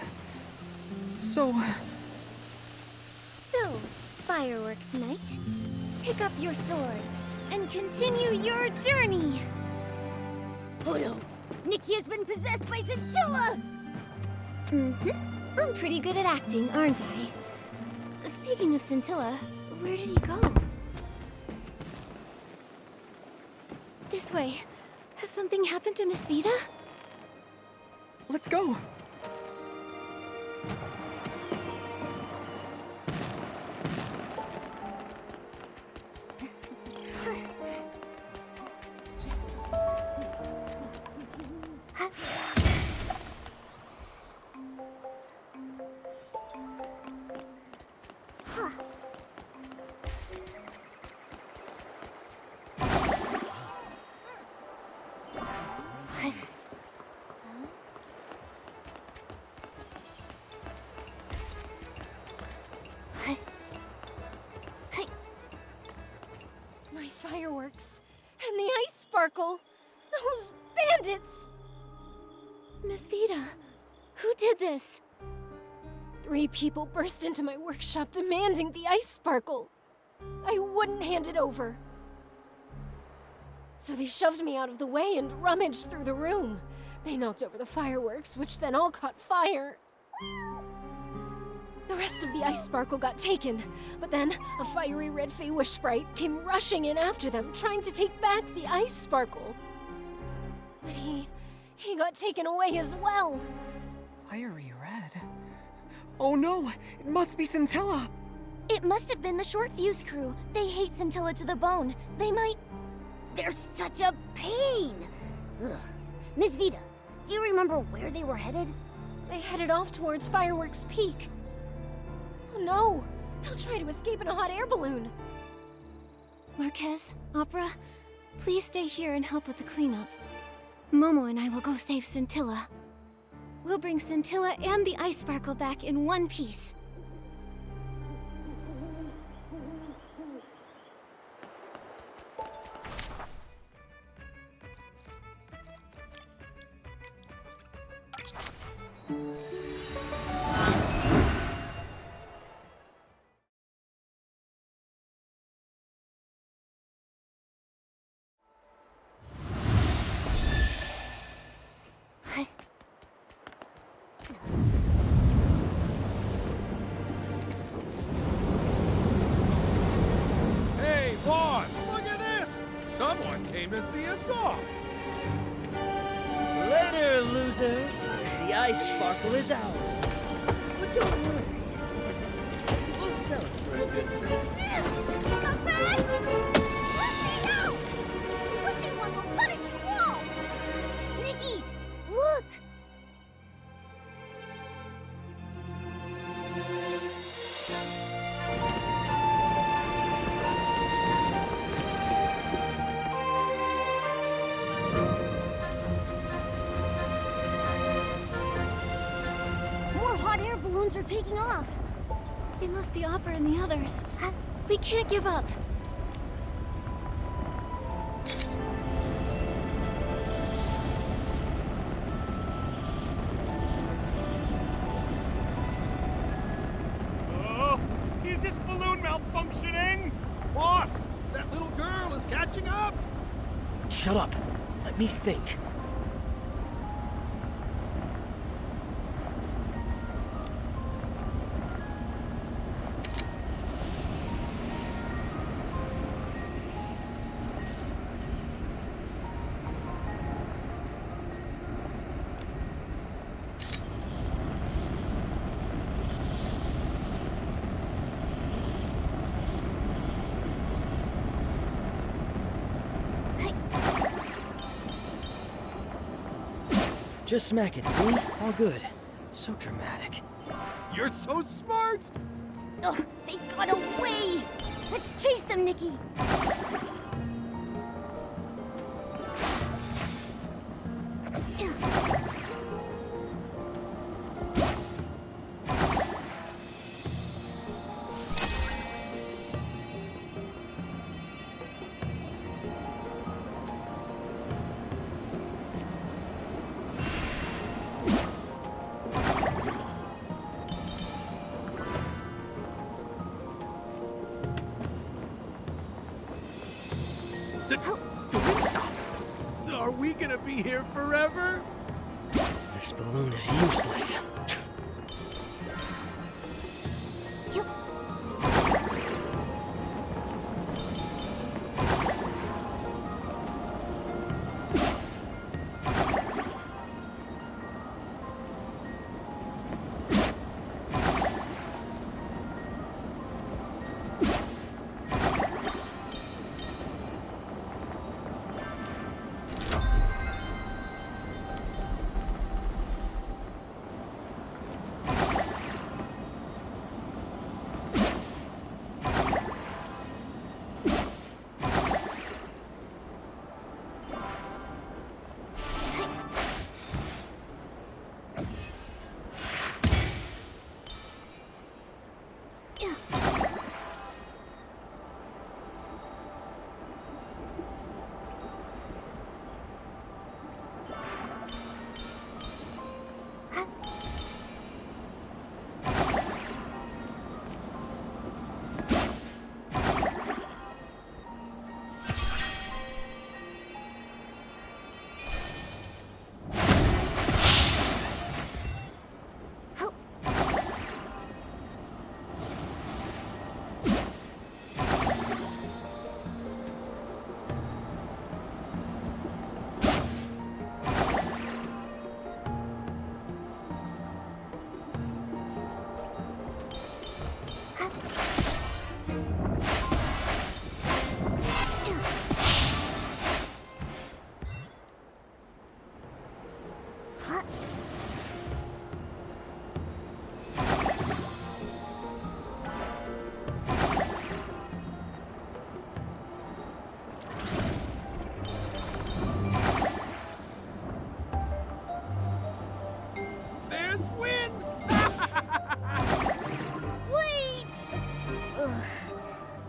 fireworks night. Pick up your sword and continue your journey. Oh no! Nikki has been possessed by Scintilla! I'm pretty good at acting, aren't I? Speaking of Scintilla, where did he go? This way. Has something happened to Miss Vida? Let's go! My fireworks and the ice sparkle. Those bandits! Miss Vida, who did this? 3 people burst into my workshop demanding the ice sparkle. I wouldn't hand it over. So they shoved me out of the way and rummaged through the room. They knocked over the fireworks, which then all caught fire. The rest of the ice sparkle got taken, but then a fiery red Feywish sprite came rushing in after them, trying to take back the ice sparkle. But he got taken away as well. Fiery red? Oh no! It must be Scintilla! It must have been the Short Fuse crew. They hate Scintilla to the bone. They might... They're such a pain! Ugh. Miss Vida, do you remember where they were headed? They headed off towards Fireworks Peak. Oh no! They'll try to escape in a hot air balloon. Marquez, Opera, please stay here and help with the cleanup. Momo and I will go save Scintilla. We'll bring Scintilla and the ice sparkle back in one piece. Hey, boss, look at this! Someone came to see us off. Later, losers. The ice sparkle is ours. But don't worry. We'll sell it for a good price. Come back! Let me out! The Wishing One will punish you all! Nikki, look! More hot air balloons are taking off. It must be Opera and the others. We can't give up. Is this balloon malfunctioning? Boss, that little girl is catching up. Shut up. Let me think. Just smack it, see? All good. So dramatic. You're so smart. Ugh, they got away! Let's chase them, Nikki! gonna be here forever? This balloon is useless.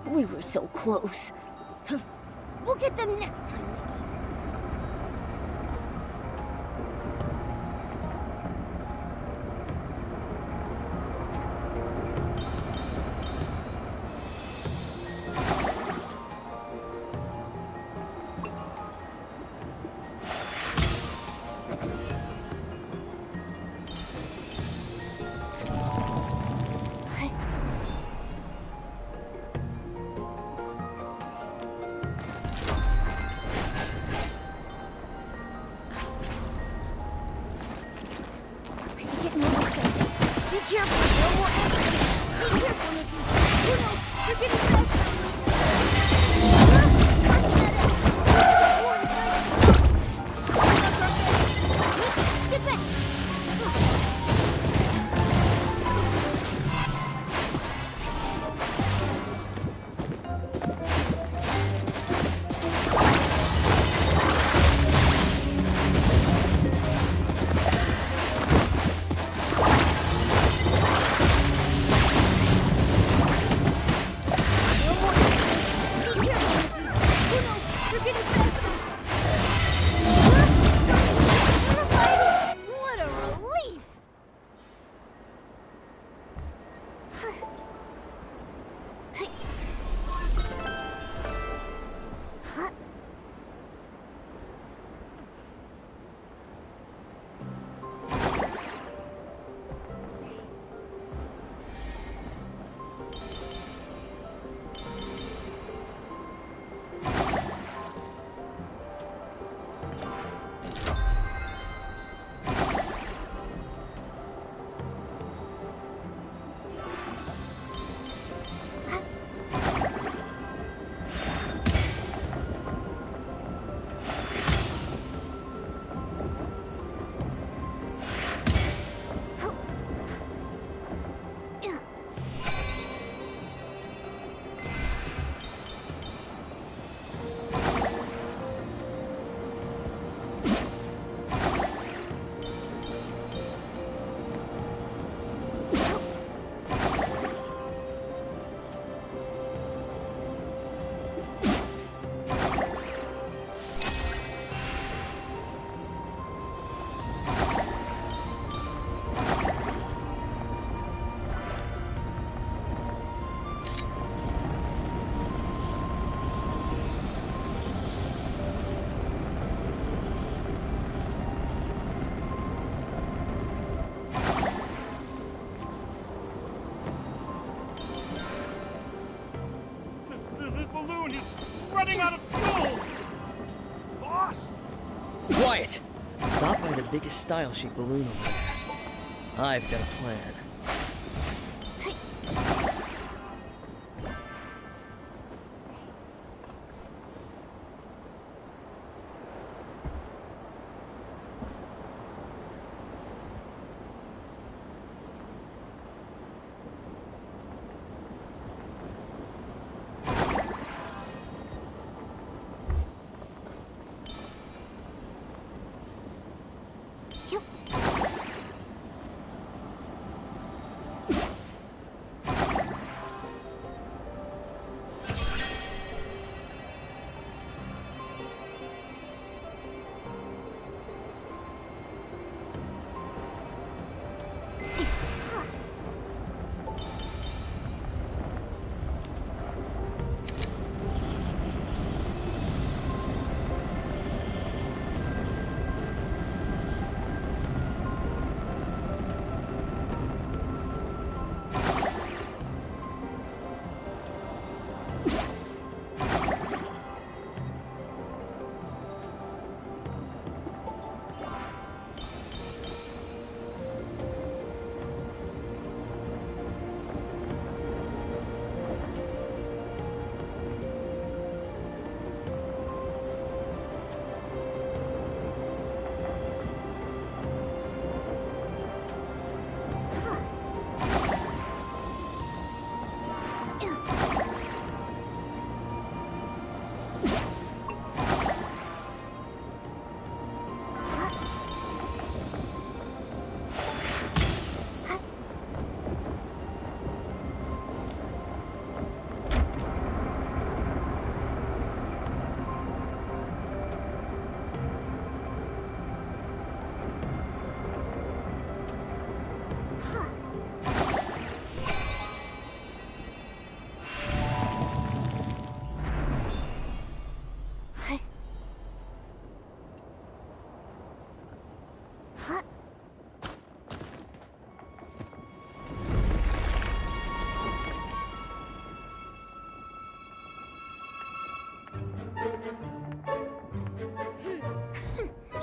We were so close. We'll get them next time, Nikki. No more quiet! Stop by the biggest style-shaped balloon over there. I've got a plan.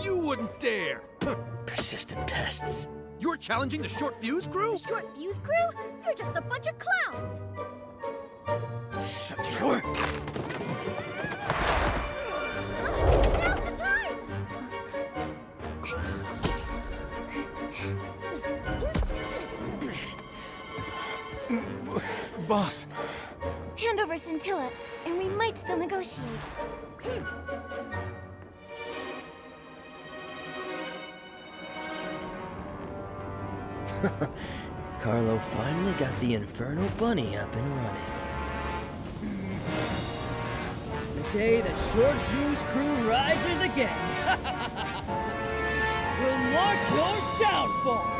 You wouldn't dare! Persistent pests. You're challenging the Short Fuse crew? The Short Fuse crew? You're just a bunch of clowns! Shut your door! Now's the time! Boss. Hand over Scintilla, and we might still negotiate. Carlo finally got the Inferno Bunny up and running. The day the Short Fuse crew rises again will mark your downfall!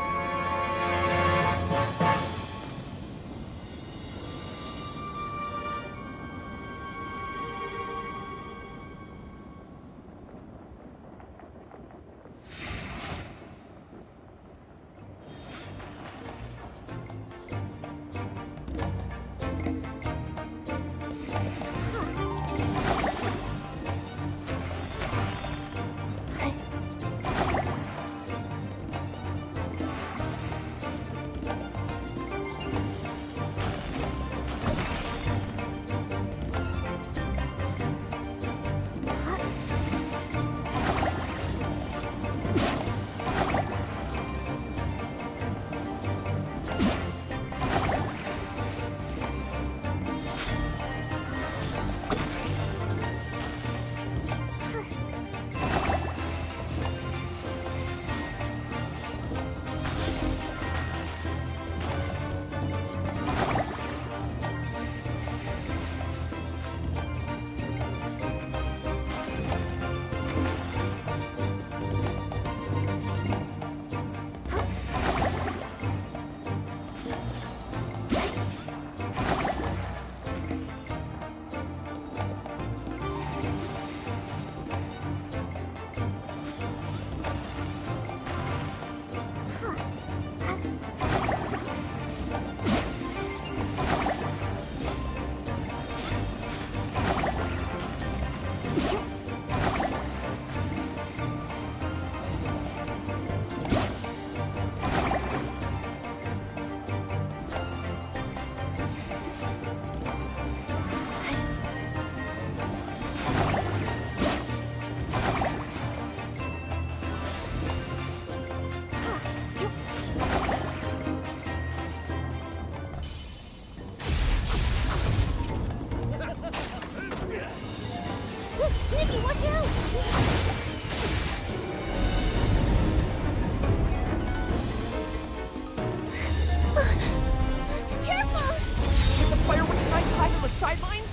sidelines?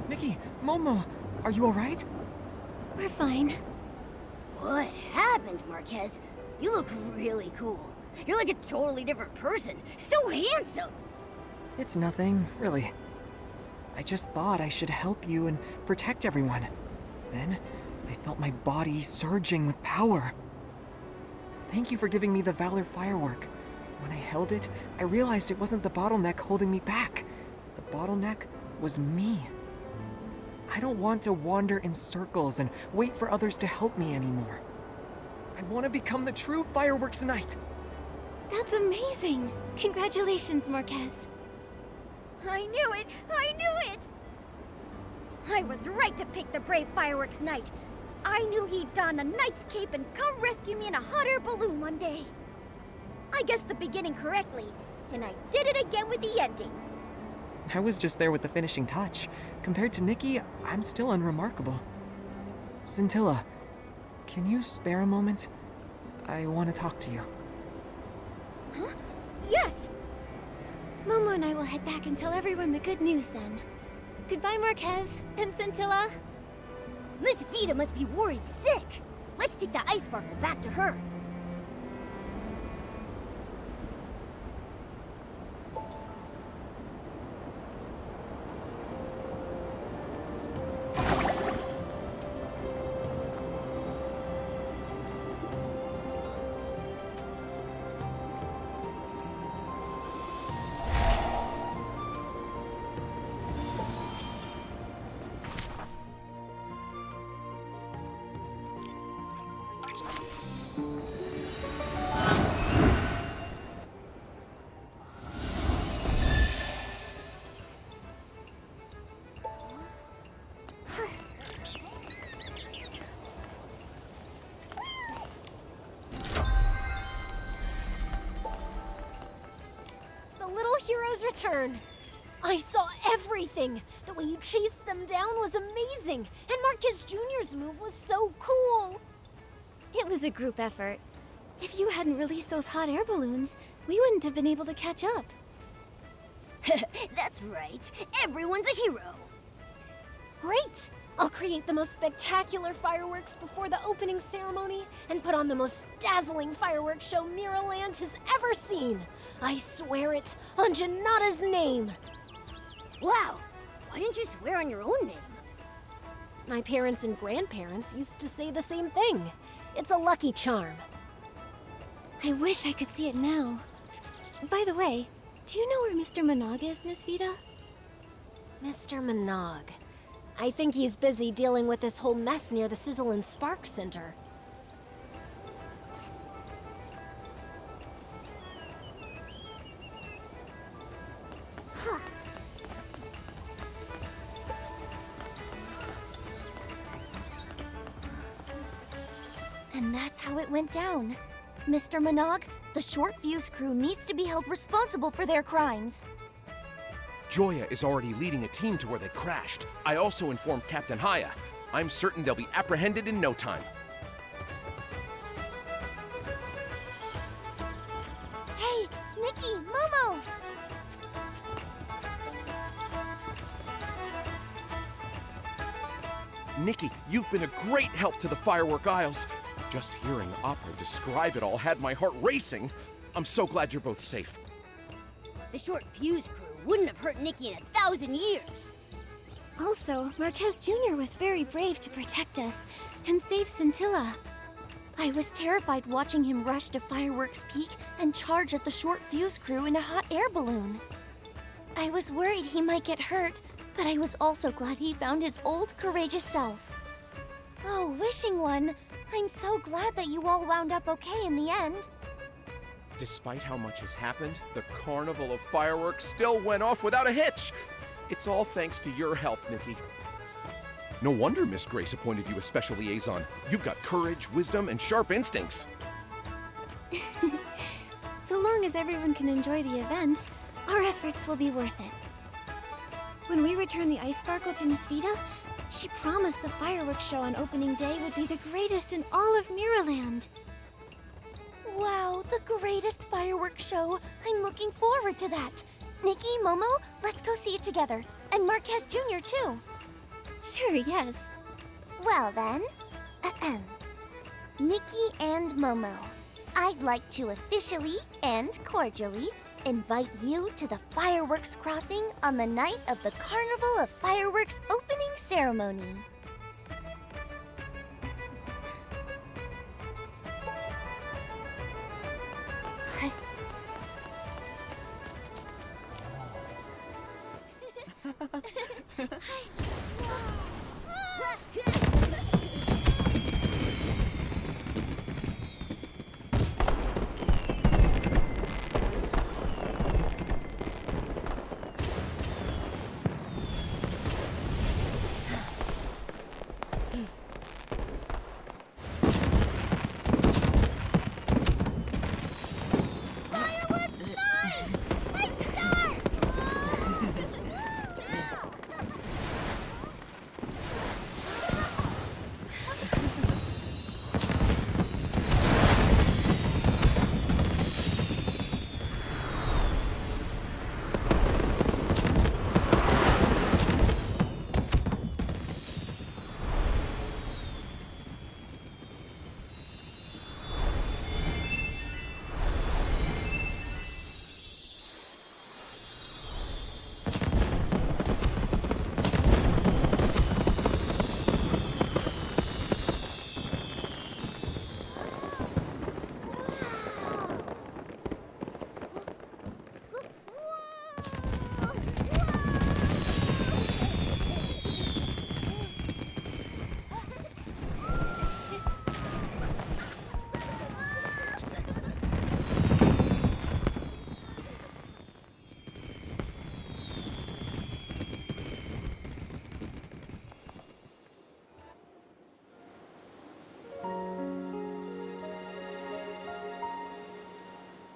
Nikki, Momo, are you alright? We're fine. What happened, Marquez? You look really cool. You're like a totally different person. So handsome! It's nothing, really. I just thought I should help you and protect everyone. Then, I felt my body surging with power. Thank you for giving me the Valor Firework. When I held it, I realized it wasn't the bottleneck holding me back. The bottleneck was me. I don't want to wander in circles and wait for others to help me anymore. I want to become the true Fireworks Knight. That's amazing! Congratulations, Marquez. I knew it! I knew it! I was right to pick the brave Fireworks Knight. I knew he'd don a knight's cape and come rescue me in a hot air balloon one day. I guessed the beginning correctly, and I did it again with the ending. I was just there with the finishing touch. Compared to Nikki, I'm still unremarkable. Scintilla, can you spare a moment? I want to talk to you. Huh? Yes! Momo and I will head back and tell everyone the good news then. Goodbye, Marquez and Scintilla. Miss Vita must be worried sick. Let's take the ice sparkle back to her. Heroes return. I saw everything. The way you chased them down was amazing, and Marcus Jr.'s move was so cool. It was a group effort. If you hadn't released those hot air balloons, we wouldn't have been able to catch up. That's right. Everyone's a hero. Great! I'll create the most spectacular fireworks before the opening ceremony and put on the most dazzling fireworks show Mirrorland has ever seen. I swear it on Janata's name. Wow! Why didn't you swear on your own name? My parents and grandparents used to say the same thing. It's a lucky charm. I wish I could see it now. By the way, do you know where Mr. Minogue is, Miss Vita? Mr. Minogue. I think he's busy dealing with this whole mess near the Sizzle and Spark Center. And that's how it went down. Mr. Minogue, the Short Fuse crew needs to be held responsible for their crimes. Joya is already leading a team to where they crashed. I also informed Captain Haya. I'm certain they'll be apprehended in no time. Hey, Nikki, Momo! Nikki, you've been a great help to the Firework Isles. Just hearing Opera describe it all had my heart racing. I'm so glad you're both safe. The Short Fuse crew wouldn't have hurt Nikki in 1,000 years. Also, Marquez Jr. was very brave to protect us and save Scintilla. I was terrified watching him rush to Fireworks Peak and charge at the Short Fuse crew in a hot air balloon. I was worried he might get hurt, but I was also glad he found his old, courageous self. Oh, Wishing One, I'm so glad that you all wound up okay in the end. Despite how much has happened, the Carnival of Fireworks still went off without a hitch. It's all thanks to your help, Nikki. No wonder Miss Grace appointed you a special liaison. You've got courage, wisdom, and sharp instincts. So long as everyone can enjoy the event, our efforts will be worth it. When we return the ice sparkle to Miss Vita, she promised the fireworks show on opening day would be the greatest in all of Mirrorland. Wow, the greatest fireworks show. I'm looking forward to that. Nikki, Momo, let's go see it together. And Marquez Jr. too. Sure, yes. Well then, Nikki and Momo, I'd like to officially and cordially invite you to the fireworks crossing on the night of the Carnival of Fireworks opening ceremony.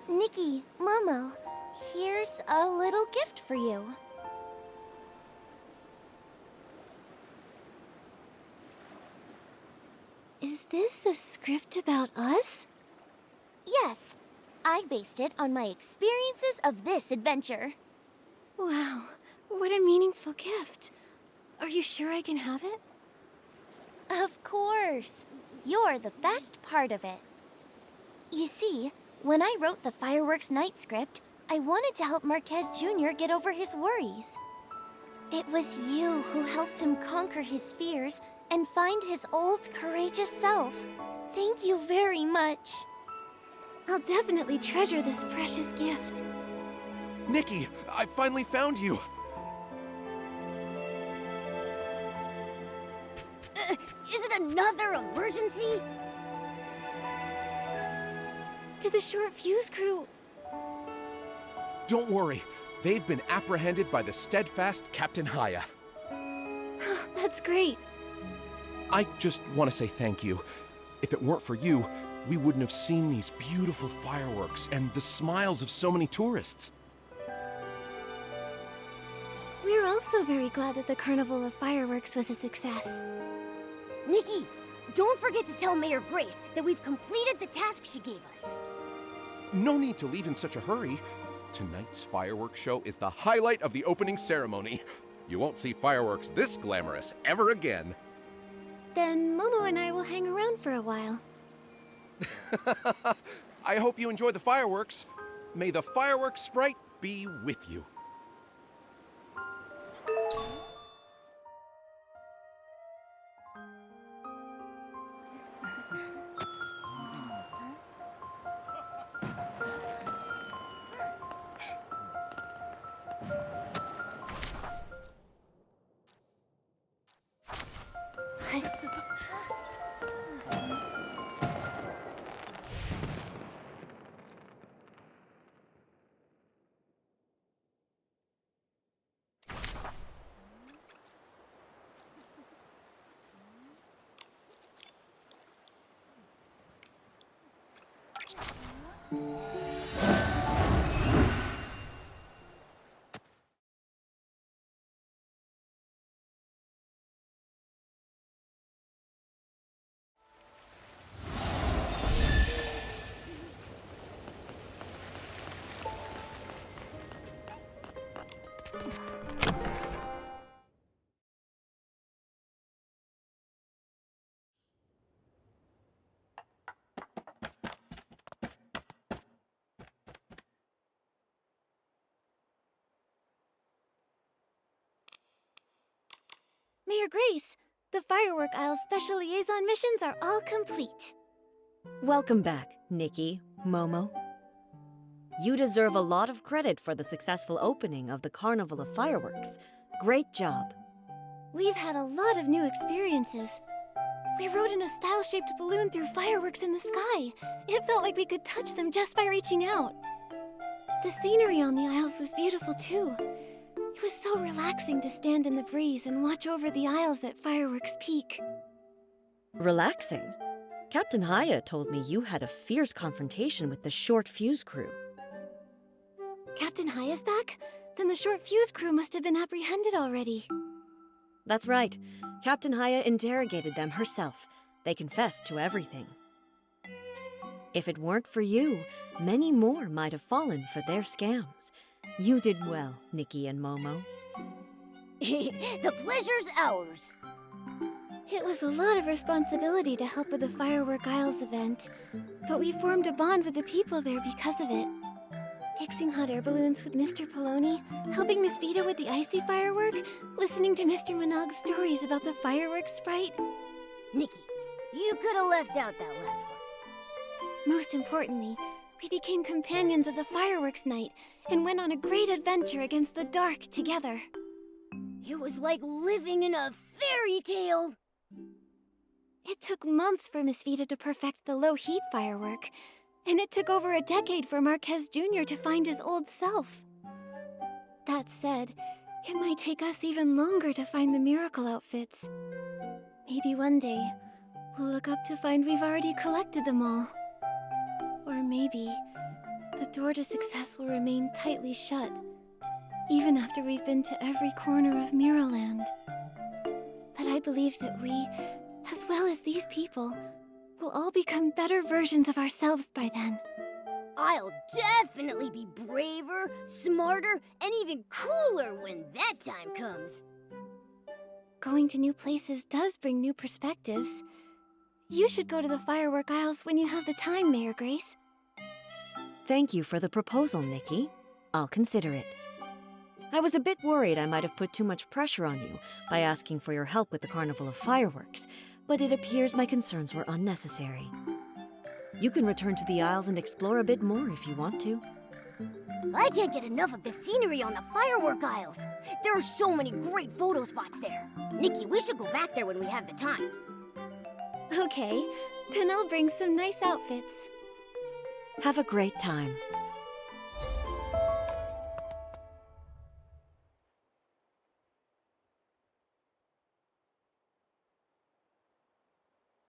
Nikki, Momo, here's a little gift for you. Is this a script about us? Yes, I based it on my experiences of this adventure. Wow, what a meaningful gift. Are you sure I can have it? Of course. You're the best part of it. You see, when I wrote the Fireworks Night script, I wanted to help Marquez Jr. get over his worries. It was you who helped him conquer his fears and find his old, courageous self. Thank you very much. I'll definitely treasure this precious gift. Nikki, I finally found you. Is it another emergency? To the short fuse crew. Don't worry. They've been apprehended by the steadfast Captain Haya. That's great. I just want to say thank you. If it weren't for you, we wouldn't have seen these beautiful fireworks and the smiles of so many tourists. We're also very glad that the Carnival of Fireworks was a success. Nikki, don't forget to tell Mayor Grace that we've completed the task she gave us. No need to leave in such a hurry. Tonight's fireworks show is the highlight of the opening ceremony. You won't see fireworks this glamorous ever again. Then Momo and I will hang around for a while. I hope you enjoy the fireworks. May the fireworks sprite be with you. Grace, the Firework Isle Special Liaison missions are all complete. Welcome back, Nikki, Momo. You deserve a lot of credit for the successful opening of the Carnival of Fireworks. Great job. We've had a lot of new experiences. We rode in a style-shaped balloon through fireworks in the sky. It felt like we could touch them just by reaching out. The scenery on the Isles was beautiful too. It was so relaxing to stand in the breeze and watch over the Isles at Fireworks Peak. Relaxing? Captain Haya told me you had a fierce confrontation with the Short Fuse crew. Captain Haya's back? Then the Short Fuse crew must have been apprehended already. That's right. Captain Haya interrogated them herself. They confessed to everything. If it weren't for you, many more might have fallen for their scams. You did well, Nikki and Momo. The pleasure's ours. It was a lot of responsibility to help with the Firework Isles event, but we formed a bond with the people there because of it. Fixing hot air balloons with Mr. Poloni, helping Miss Vita with the icy firework, listening to Mr. Monog's stories about the fireworks sprite. Nikki, you could have left out that last part. Most importantly, we became companions of the fireworks night and went on a great adventure against the dark together. It was like living in a fairy tale. It took months for Miss Vita to perfect the low-heat firework, and it took over a decade for Marquez Jr. to find his old self. That said, it might take us even longer to find the miracle outfits. Maybe one day, we'll look up to find we've already collected them all. Or maybe, the door to success will remain tightly shut, even after we've been to every corner of Mirrorland. But I believe that we, as well as these people, will all become better versions of ourselves by then. I'll definitely be braver, smarter, and even cooler when that time comes. Going to new places does bring new perspectives. You should go to the Firework Isles when you have the time, Mayor Grace. Thank you for the proposal, Nikki. I'll consider it. I was a bit worried I might have put too much pressure on you by asking for your help with the Carnival of Fireworks, but it appears my concerns were unnecessary. You can return to the Isles and explore a bit more if you want to. I can't get enough of the scenery on the Firework Isles. There are so many great photo spots there. Nikki, we should go back there when we have the time. Okay, then I'll bring some nice outfits. Have a great time.